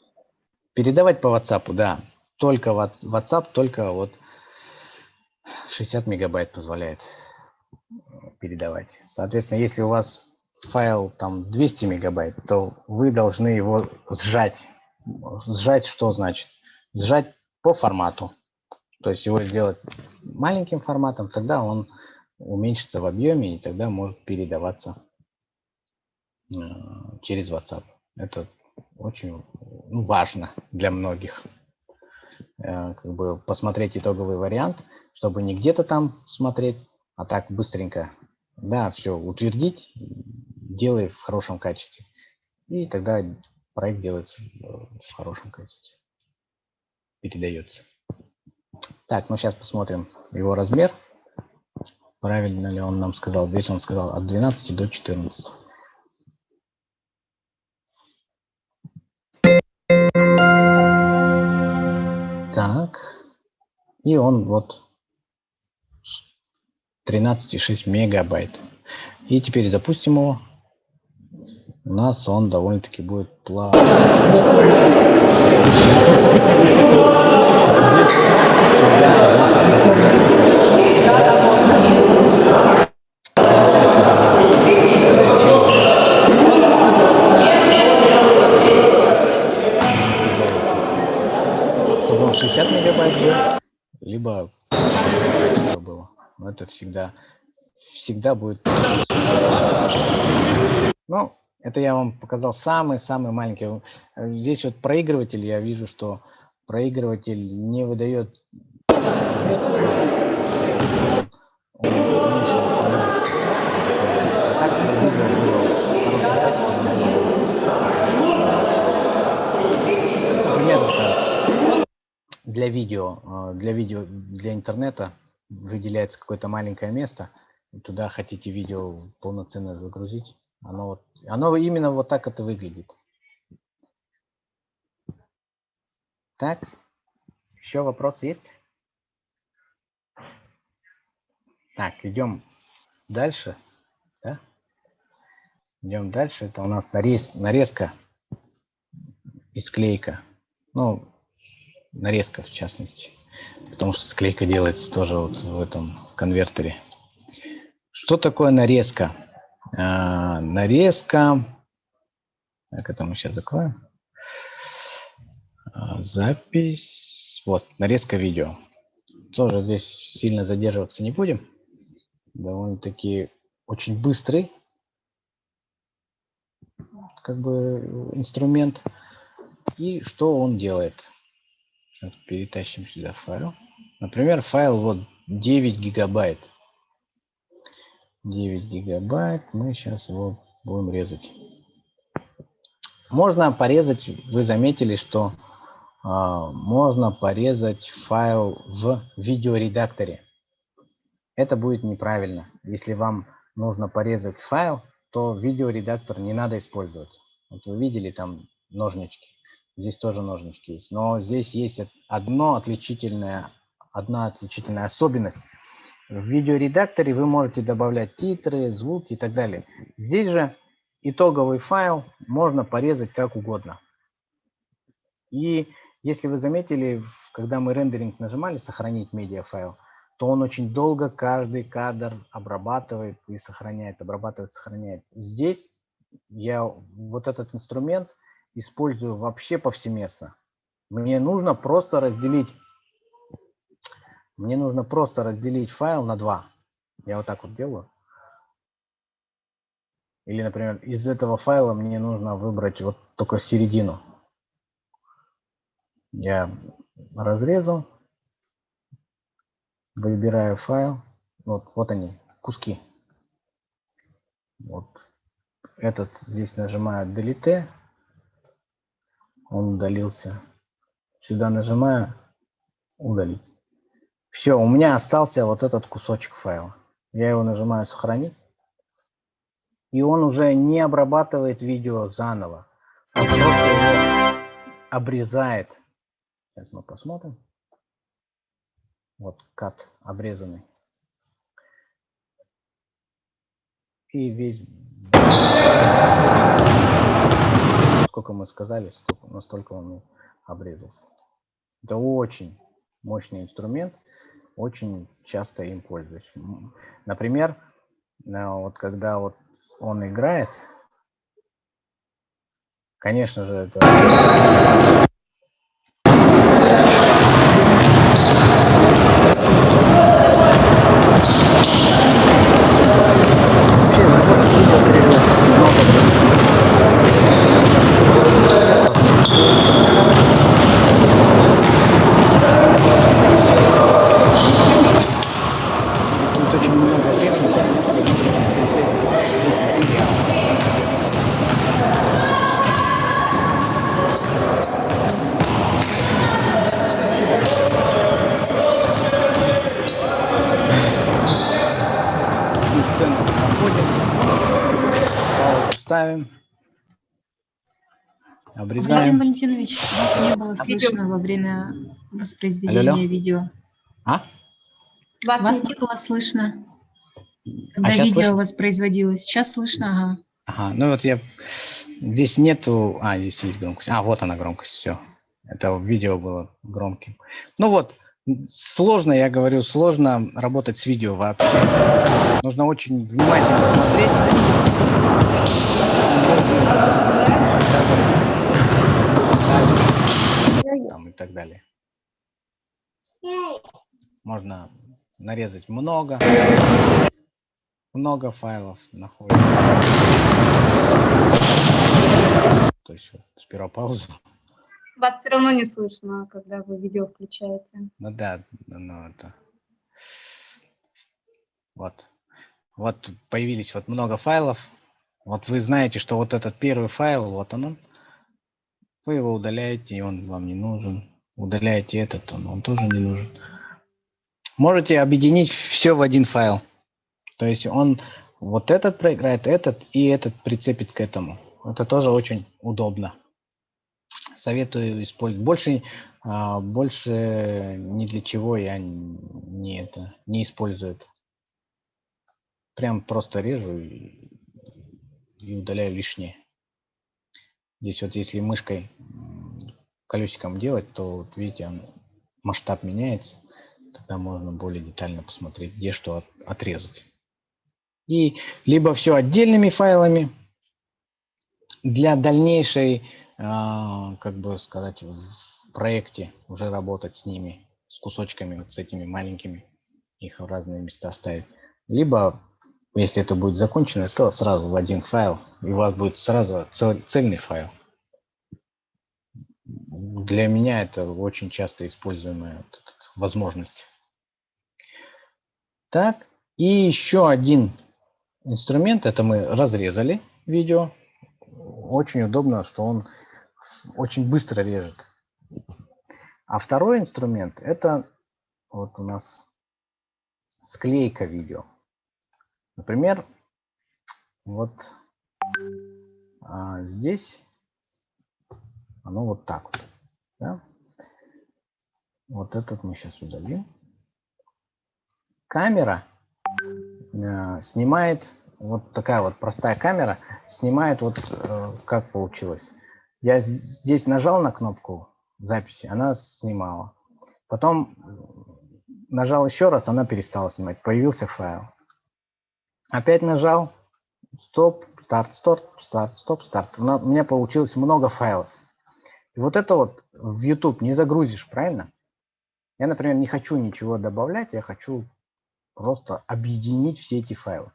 Передавать по WhatsApp, да. Только WhatsApp, только вот 60 мегабайт позволяет передавать. Соответственно, если у вас файл там 200 мегабайт, то вы должны его сжать. Сжать что значит? Сжать по формату. То есть его сделать маленьким форматом, тогда он уменьшится в объеме и тогда может передаваться через WhatsApp. Это очень важно для многих. Как бы посмотреть итоговый вариант, чтобы не где-то там смотреть, а так быстренько. Да, все, утвердить, делай в хорошем качестве. И тогда проект делается в хорошем качестве. Передается. Так, ну сейчас посмотрим его размер. Правильно ли он нам сказал? Здесь он сказал от 12 до 14. Так. И он вот 13,6 мегабайт. И теперь запустим его. У нас он довольно-таки будет плавно. Чтобы он 60 мегабайт был, либо либо качество было. Но это всегда будет. Ну, это я вам показал самый маленький. Здесь вот проигрыватель, я вижу, что проигрыватель не выдает. Примерно так. Для интернета выделяется какое-то маленькое место. Туда хотите видео полноценно загрузить. Оно именно вот так это выглядит. Так, еще вопросы есть? Так, идем дальше. Да? Идем дальше. Это у нас нарезка и склейка. Ну, нарезка в частности. Потому что склейка делается тоже вот в этом конвертере. Что такое нарезка? Нарезка. Так, это мы сейчас закроем. Запись. Вот, нарезка видео. Тоже здесь сильно задерживаться не будем. Довольно-таки очень быстрый как бы инструмент. И что он делает? Сейчас перетащим сюда файл. Например, файл вот 9 гигабайт. 9 гигабайт. Мы сейчас его будем резать. Можно порезать, вы заметили, что можно порезать файл в видеоредакторе. Это будет неправильно. Если вам нужно порезать файл, то видеоредактор не надо использовать. Вот вы видели там ножнички. Здесь тоже ножнички есть. Но здесь есть одна отличительная особенность. В видеоредакторе вы можете добавлять титры, звуки и так далее. Здесь же итоговый файл можно порезать как угодно. И если вы заметили, когда мы рендеринг нажимали «Сохранить медиафайл», то он очень долго каждый кадр обрабатывает и сохраняет, обрабатывает, сохраняет. Здесь я вот этот инструмент использую вообще повсеместно. Мне нужно просто разделить файл на 2. Я вот так вот делаю. Или, например, из этого файла мне нужно выбрать вот только середину. Я разрезал, выбираю файл. Вот они, куски. Вот этот здесь нажимаю Delete. Он удалился. Сюда нажимаю удалить. Все, у меня остался вот этот кусочек файла. Я его нажимаю сохранить. И он уже не обрабатывает видео заново. Он просто его обрезает. Сейчас мы посмотрим. Вот кат обрезанный. И весь... Сколько мы сказали, настолько он обрезался. Это очень мощный инструмент. Очень часто им пользуюсь. Например, вот когда вот он играет, конечно же, это... Ставим. Обрезаем. Валентин Валентинович, вас не было слышно во время воспроизведения видео. Вас не было слышно, когда видео слышно? Воспроизводилось. Сейчас слышно, ага. Ну вот я... Здесь нету... здесь есть громкость. Вот она громкость, все. Это видео было громким. Ну вот, сложно, я говорю, сложно работать с видео вообще. Нужно очень внимательно смотреть. Там и так далее. можно нарезать много файлов находится. То есть сперва паузу. Вас все равно не слышно, когда вы видео включаете. Ну да, ну это. Вот появились вот много файлов. Вот вы знаете, что вот этот первый файл, вот он. Вы его удаляете, и он вам не нужен. Удаляете этот, он тоже не нужен. Можете объединить все в один файл. То есть он вот этот проиграет, этот и этот прицепит к этому. Это тоже очень удобно. Советую использовать. Больше ни для чего я не использую это. Прям просто режу и удаляю лишнее. Здесь вот если мышкой колесиком делать, то вот видите, масштаб меняется. Тогда можно более детально посмотреть, где что отрезать. И либо все отдельными файлами для дальнейшей, как бы сказать, в проекте уже работать с ними, с кусочками, вот с этими маленькими, их в разные места ставить. Либо, если это будет закончено, то сразу в один файл, и у вас будет сразу цельный файл. Для меня это очень часто используемая возможность. Так, и еще один инструмент, это мы разрезали видео. Очень удобно, что он очень быстро режет. А второй инструмент, это вот у нас склейка видео. Например, вот здесь оно вот так вот. Да? Вот этот мы сейчас удалим. Камера снимает, вот такая вот простая камера, снимает вот как получилось. Я здесь нажал на кнопку записи, она снимала. Потом нажал еще раз, она перестала снимать, появился файл. Опять нажал, стоп, старт, стоп, старт. У меня получилось много файлов. И вот это вот в YouTube не загрузишь, правильно? Я, например, не хочу ничего добавлять, я хочу просто объединить все эти файлы.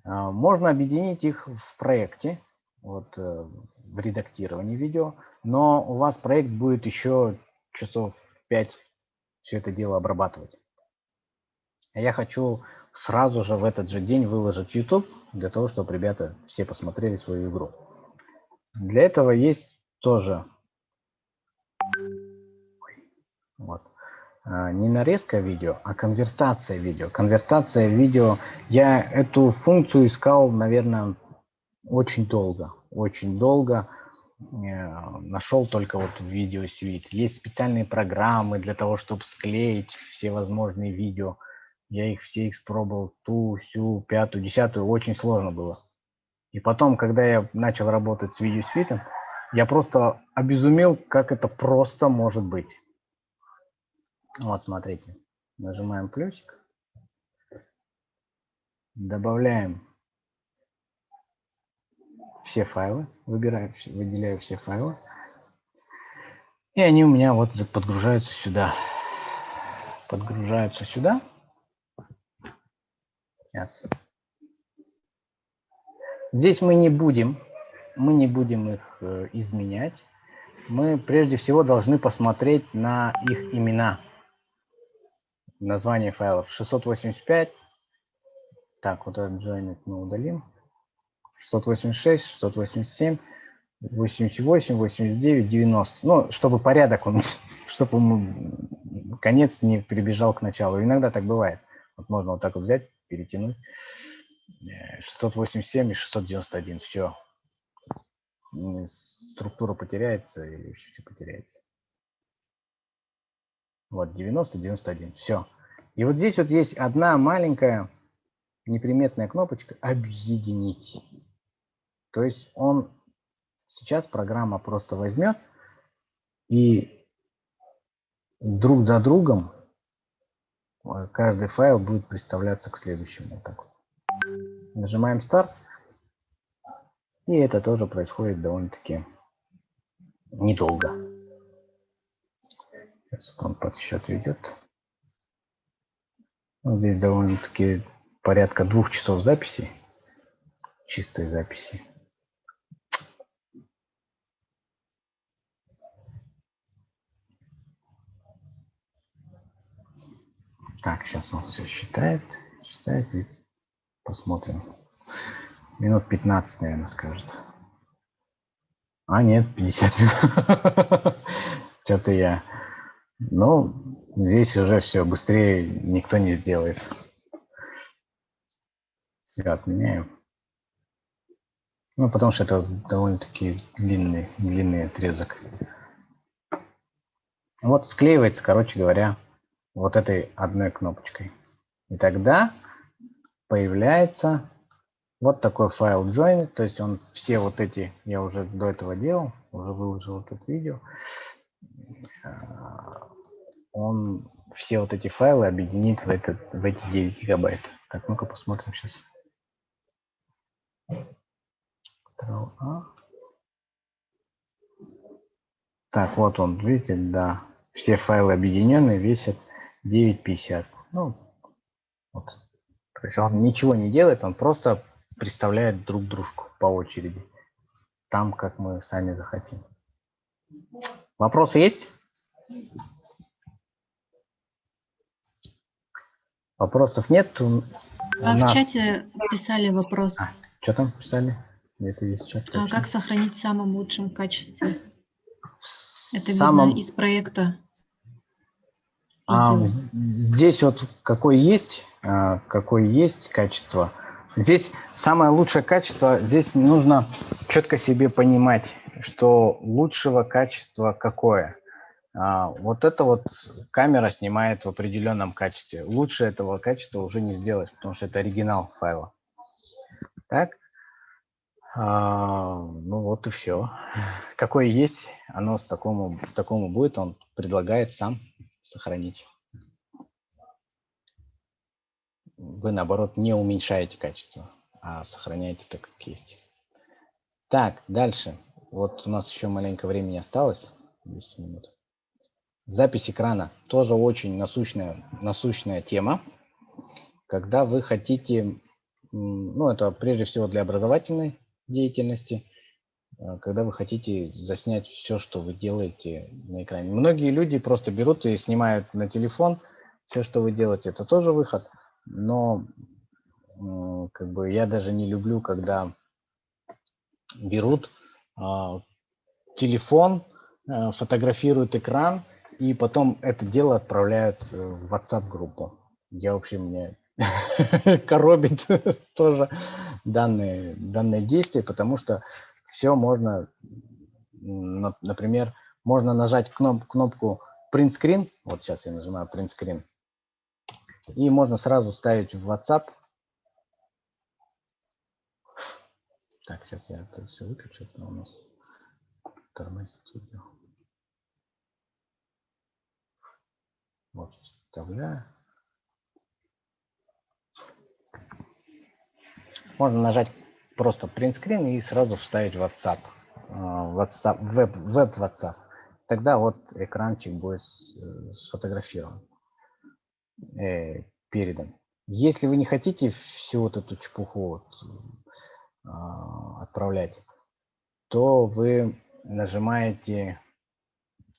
Можно объединить их в проекте, вот, в редактировании видео, но у вас проект будет еще часов 5 все это дело обрабатывать. А я хочу сразу же в этот же день выложить в YouTube, для того, чтобы ребята все посмотрели свою игру. Для этого есть тоже вот, не нарезка видео, а конвертация видео. Конвертация видео. Я эту функцию искал, наверное, очень долго. Очень долго. Нашел только вот в Video Suite. Есть специальные программы для того, чтобы склеить все возможные видео. Я их все испробовал, ту, сю, пятую, десятую. Очень сложно было. И потом, когда я начал работать с Video Suite, я просто обезумел, как это просто может быть. Вот, смотрите. Нажимаем плюсик. Добавляем все файлы. Выбираю, выделяю все файлы. И они у меня вот подгружаются сюда. Подгружаются сюда. Сейчас. Здесь мы не будем их изменять. Мы прежде всего должны посмотреть на их имена. Название файлов 685. Так, вот этот join мы удалим. 686, 687, 88, 89, 90. Ну, чтобы порядок, чтобы конец не прибежал к началу. Иногда так бывает. Вот можно вот так вот взять, перетянуть. 687 и 691. Все. Структура потеряется и все потеряется. Вот 90, 91. Все. И вот здесь вот есть одна маленькая неприметная кнопочка «Объединить». То есть сейчас программа просто возьмет и друг за другом каждый файл будет представляться к следующему. Вот так вот. Нажимаем «Старт». И это тоже происходит довольно-таки недолго. Сейчас он подсчет ведет. Ну, здесь довольно-таки порядка 2 часов записи, чистой записи. Так, сейчас он все считает и посмотрим. Минут 15, наверное, скажет. А, нет, 50 минут. Что-то я... Ну, здесь уже все, быстрее никто не сделает. Все, отменяем. Ну, потому что это довольно-таки длинный отрезок. Вот склеивается, короче говоря, вот этой одной кнопочкой. И тогда появляется вот такой файл join, то есть он все вот эти, я уже до этого делал, уже выложил это видео, он все вот эти файлы объединит в эти 9 гигабайт. Так, ну-ка посмотрим сейчас. Так, вот он, видите, да, все файлы объединенные весят 9,50. Ну, вот. То есть он ничего не делает, он просто представляет друг дружку по очереди. Там, как мы сами захотим. Вопросы есть? Вопросов нет. В чате писали вопрос. Что там писали? Где-то есть чат. Как сохранить в самом лучшем качестве? Это видно из проекта. Здесь вот какое есть качество. Здесь самое лучшее качество, здесь нужно четко себе понимать, что лучшего качества какое. Вот это вот камера снимает в определенном качестве. Лучше этого качества уже не сделать, потому что это оригинал файла. Так. Ну вот и все. Какое есть, оно такому будет, он предлагает сам сохранить. Вы, наоборот, не уменьшаете качество, а сохраняете так, как есть. Так, дальше. Вот у нас еще маленько времени осталось. 10 минут. Запись экрана. Тоже очень насущная тема. Когда вы хотите, ну, это прежде всего для образовательной деятельности, когда вы хотите заснять все, что вы делаете на экране. Многие люди просто берут и снимают на телефон все, что вы делаете. Это тоже выход, но как бы я даже не люблю, когда берут телефон, фотографируют экран и потом это дело отправляют в WhatsApp-группу. Я вообще, меня коробит тоже данное действие, потому что все можно, например, можно нажать кнопку Print Screen, вот сейчас я нажимаю Print Screen, и можно сразу ставить в WhatsApp. Так, сейчас я это все выключу, это у нас тормозит видео. Вот, вставляю. Можно нажать просто Print Screen и сразу вставить в WhatsApp, веб WhatsApp. Тогда вот экранчик будет сфотографирован, передан. Если вы не хотите всю вот эту чепуху отправлять, то вы нажимаете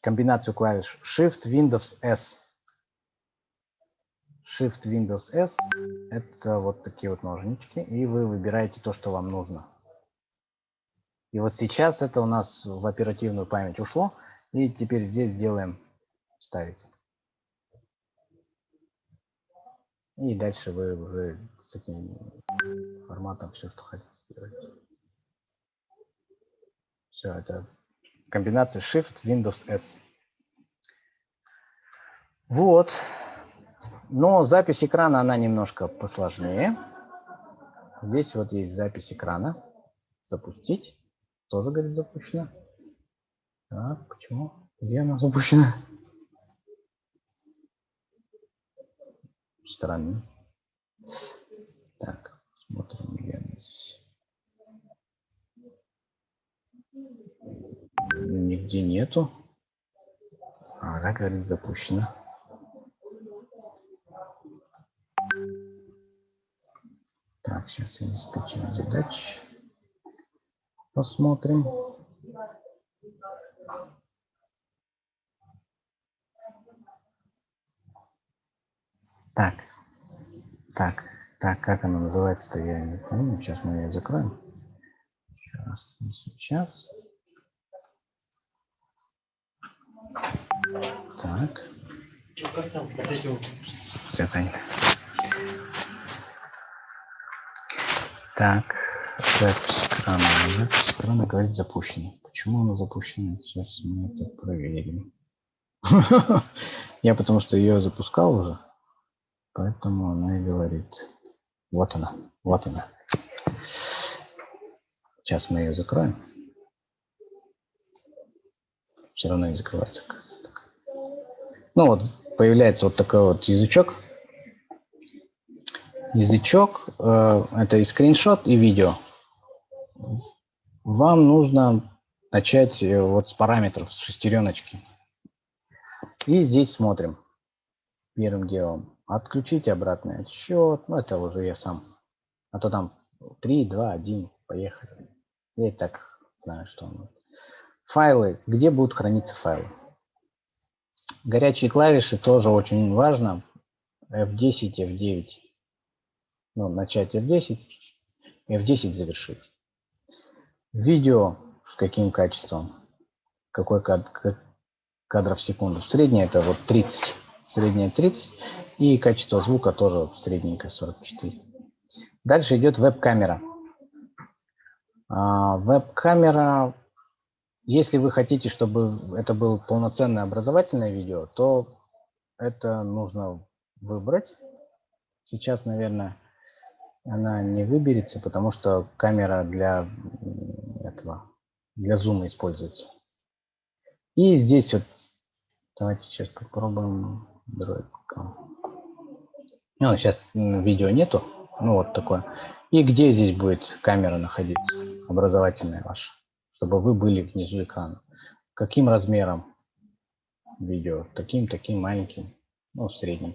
комбинацию клавиш Shift Windows S. Shift Windows S – это вот такие вот ножнички, и вы выбираете то, что вам нужно. И вот сейчас это у нас в оперативную память ушло, и теперь здесь делаем «Вставить». И дальше вы уже с этим форматом все, что хотите сделать. Все, это комбинация Shift Windows S. Вот. Но запись экрана, она немножко посложнее. Здесь вот есть запись экрана. Запустить. Тоже, говорит, запущено. Так, почему? Где она запущена? Странно. Так, смотрим, где она здесь. Нигде нету. Она, говорит, запущена. Так, сейчас я диспетчер задач. Посмотрим. Так, как она называется-то, я не помню. Сейчас мы ее закроем. Сейчас. Так. Все занято. Так, запись экрана. Запись экрана говорит запущена. Почему она запущена? Сейчас мы это проверим. Я потому что ее запускал уже, поэтому она и говорит. Вот она, вот она. Сейчас мы ее закроем. Все равно не закрывается. Ну вот, появляется вот такой вот язычок. Язычок, это и скриншот, и видео. Вам нужно начать вот с параметров, с шестереночки. И здесь смотрим. Первым делом отключить обратный отсчет. Ну, это уже я сам. А то там 3, 2, 1, поехали. Я и так знаю, что он. Файлы. Где будут храниться файлы? Горячие клавиши тоже очень важно. F10, F9. Ну, начать F10, F10 завершить. Видео с каким качеством? Какой кадров в секунду? Среднее это вот 30. Среднее 30. И качество звука тоже средненькое 44. Дальше идет веб-камера. Веб-камера, если вы хотите, чтобы это было полноценное образовательное видео, то это нужно выбрать. Сейчас, наверное, она не выберется, потому что камера для зума используется. И здесь вот, давайте сейчас попробуем. Ну, сейчас видео нету, ну вот такое. И где здесь будет камера находиться, образовательная ваша, чтобы вы были внизу экрана. Каким размером видео? Таким маленьким, ну, средним.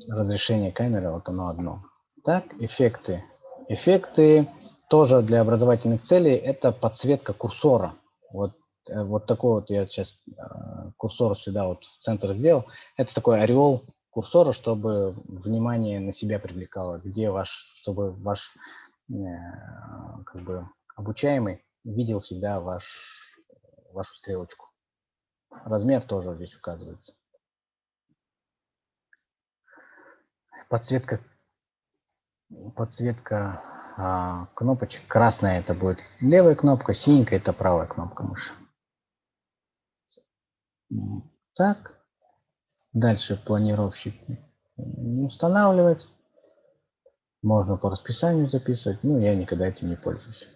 Разрешение камеры, вот оно одно. Так, эффекты. Эффекты тоже для образовательных целей. Это подсветка курсора. Вот такой вот я сейчас курсор сюда вот в центр сделал. Это такой ореол курсора, чтобы внимание на себя привлекало, где чтобы ваш как бы обучаемый видел всегда вашу стрелочку. Размер тоже здесь указывается. Подсветка кнопочек. Красная это будет левая кнопка, синенькая это правая кнопка мыши. Так. Дальше планировщик не устанавливать. Можно по расписанию записывать. Ну, я никогда этим не пользуюсь.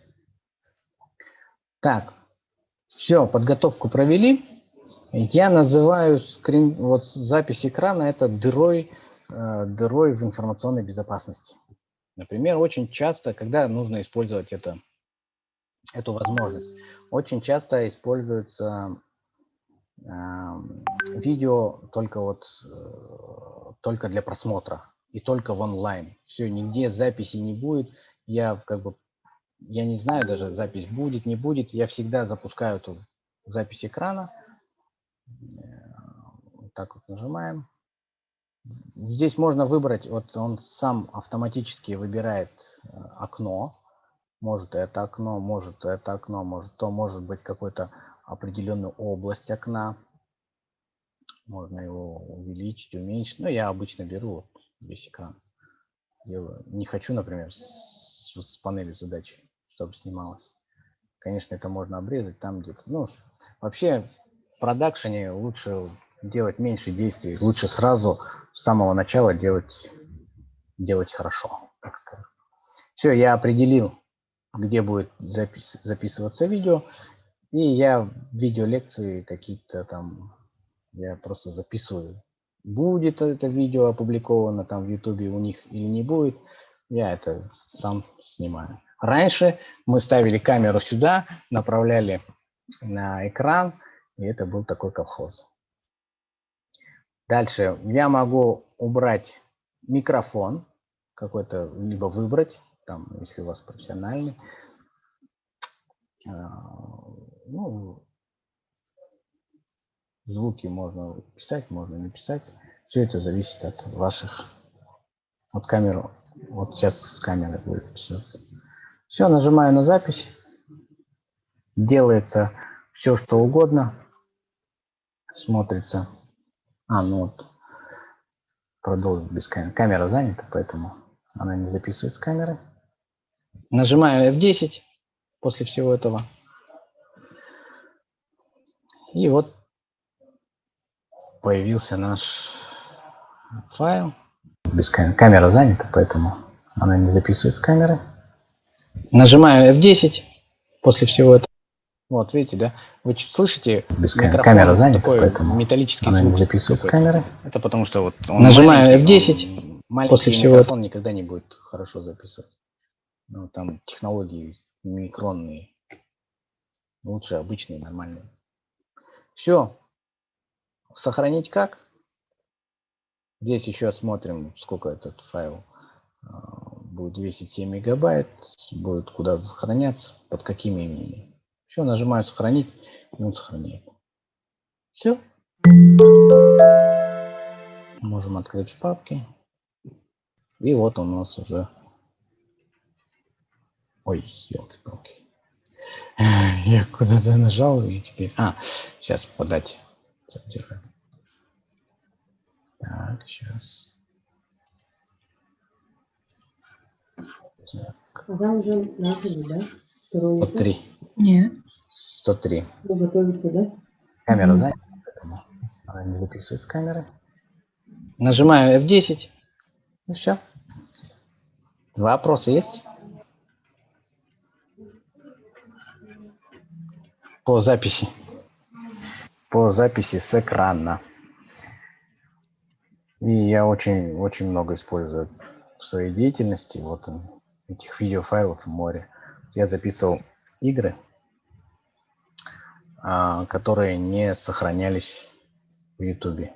Так. Все, подготовку провели. Я называю вот запись экрана это дырой в информационной безопасности. Например, очень часто, когда нужно использовать эту возможность, очень часто используется видео только для просмотра и только в онлайн. Все, нигде записи не будет. Я не знаю даже, запись будет, не будет. Я всегда запускаю эту запись экрана. Вот так вот нажимаем. Здесь можно выбрать, вот он сам автоматически выбирает окно. Может это окно, может это окно, может быть какой-то определенную область окна. Можно его увеличить, уменьшить. Но я обычно беру вот весь экран. Делаю. Не хочу, например, с панели задач, чтобы снималось. Конечно, это можно обрезать там где-то. Ну, вообще в продакшене лучше делать меньше действий. Лучше сразу с самого начала делать хорошо, так скажем. Все, я определил, где будет записываться видео. И я видеолекции какие-то там, я просто записываю. Будет это видео опубликовано там в YouTube у них или не будет, я это сам снимаю. Раньше мы ставили камеру сюда, направляли на экран, и это был такой колхоз. Дальше я могу убрать микрофон. какой-то либо выбрать, там, если у вас профессиональный, ну, звуки можно писать, можно не писать. Все это зависит от ваших, от камеры. Вот сейчас с камеры будет писаться. Все, нажимаю на запись. Делается все, что угодно. Смотрится. Ну вот. Продолжить без камеры. Камера занята, поэтому она не записывает с камеры. Нажимаю F10 после всего этого. И вот появился наш файл. Без камеры. Камера занята, поэтому она не записывает с камеры. Нажимаю F10 после всего этого. Вот, видите, да? Вы слышите? Без камера занята, такой поэтому металлический звук не записывает с камеры. Это потому что вот он нажимаю F10. После всего микрофон никогда не будет хорошо записывать. Ну, там технологии микронные. Лучше обычные, нормальные. Все. Сохранить как? Здесь еще смотрим, сколько этот файл будет весить. 7 мегабайт. Будет куда сохраняться, под какими именами. Все, нажимаю сохранить, и он сохраняет. Все. Можем открыть в папке. И вот он у нас уже. Ой, елки-палки. Я куда-то нажал и теперь. Сейчас подать содержание. Так, сейчас. Вам уже начали, да? 103. Нет. 103. Вы готовите, да? Камера занята, поэтому она не записывает с камеры. Нажимаю F10. И все. Вопросы есть? По записи. По записи с экрана. И я очень много использую в своей деятельности. Вот этих видеофайлов в море. Я записывал игры, которые не сохранялись в YouTube.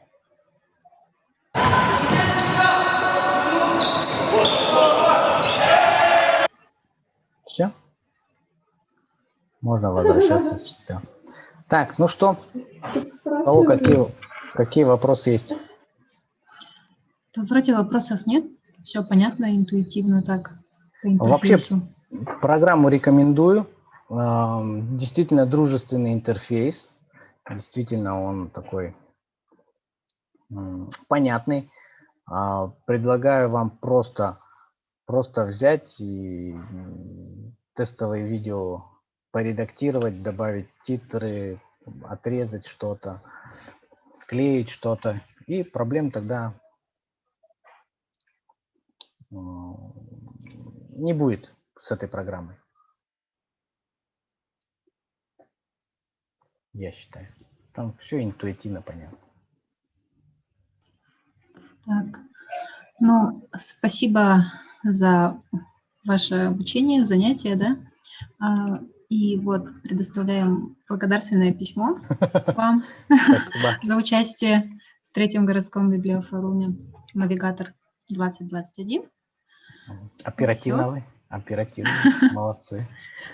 Все. Можно возвращаться всегда. Так, ну что? У кого какие вопросы есть? Да, вроде вопросов нет. Все понятно, интуитивно так. По Вообще, интерфейсу. программу рекомендую. Действительно дружественный интерфейс. Действительно он такой понятный. Предлагаю вам просто взять и тестовое видео поредактировать, добавить титры, отрезать что-то, склеить что-то. И проблем тогда не будет с этой программой. Я считаю. Там все интуитивно понятно. Так. Ну, спасибо за ваше обучение, занятие, да? И вот предоставляем благодарственное письмо вам за участие в третьем городском библиофоруме «Навигатор 2021». Оперативно вы. Оперативно. Молодцы.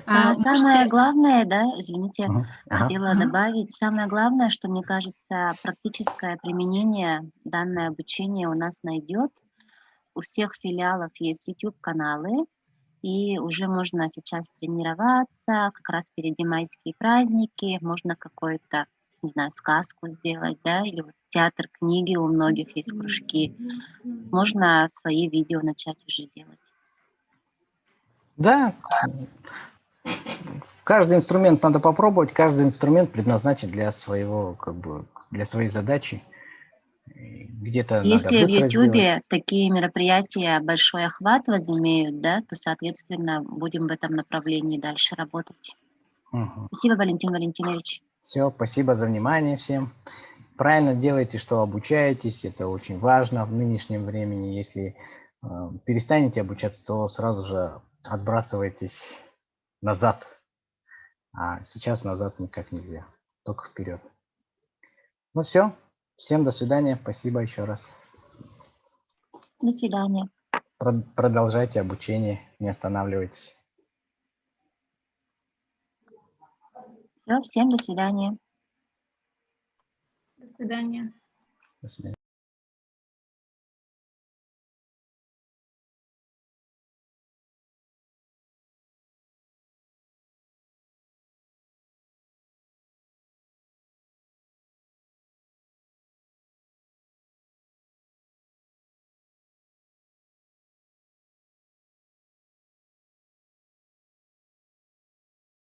Самое главное, да, извините, хотела добавить, самое главное, что, мне кажется, практическое применение данное обучение у нас найдет. У всех филиалов есть YouTube-каналы, и уже можно сейчас тренироваться, как раз впереди майские праздники, можно какой-то, не знаю, сказку сделать, да, или вот театр книги, у многих есть кружки. Можно свои видео начать уже делать. Да. Каждый инструмент надо попробовать, каждый инструмент предназначен для своего, для своей задачи. Где-то если в YouTube такие мероприятия большой охват возымеют, да, то, соответственно, будем в этом направлении дальше работать. Спасибо, Валентин Валентинович. Все, спасибо за внимание всем. Правильно делаете, что обучаетесь, это очень важно в нынешнем времени. Если перестанете обучаться, то сразу же отбрасываетесь назад. А сейчас назад никак нельзя, только вперед. Ну все, всем до свидания, спасибо еще раз. До свидания. Продолжайте обучение, не останавливайтесь. Все, всем до свидания. До свидания. До свидания.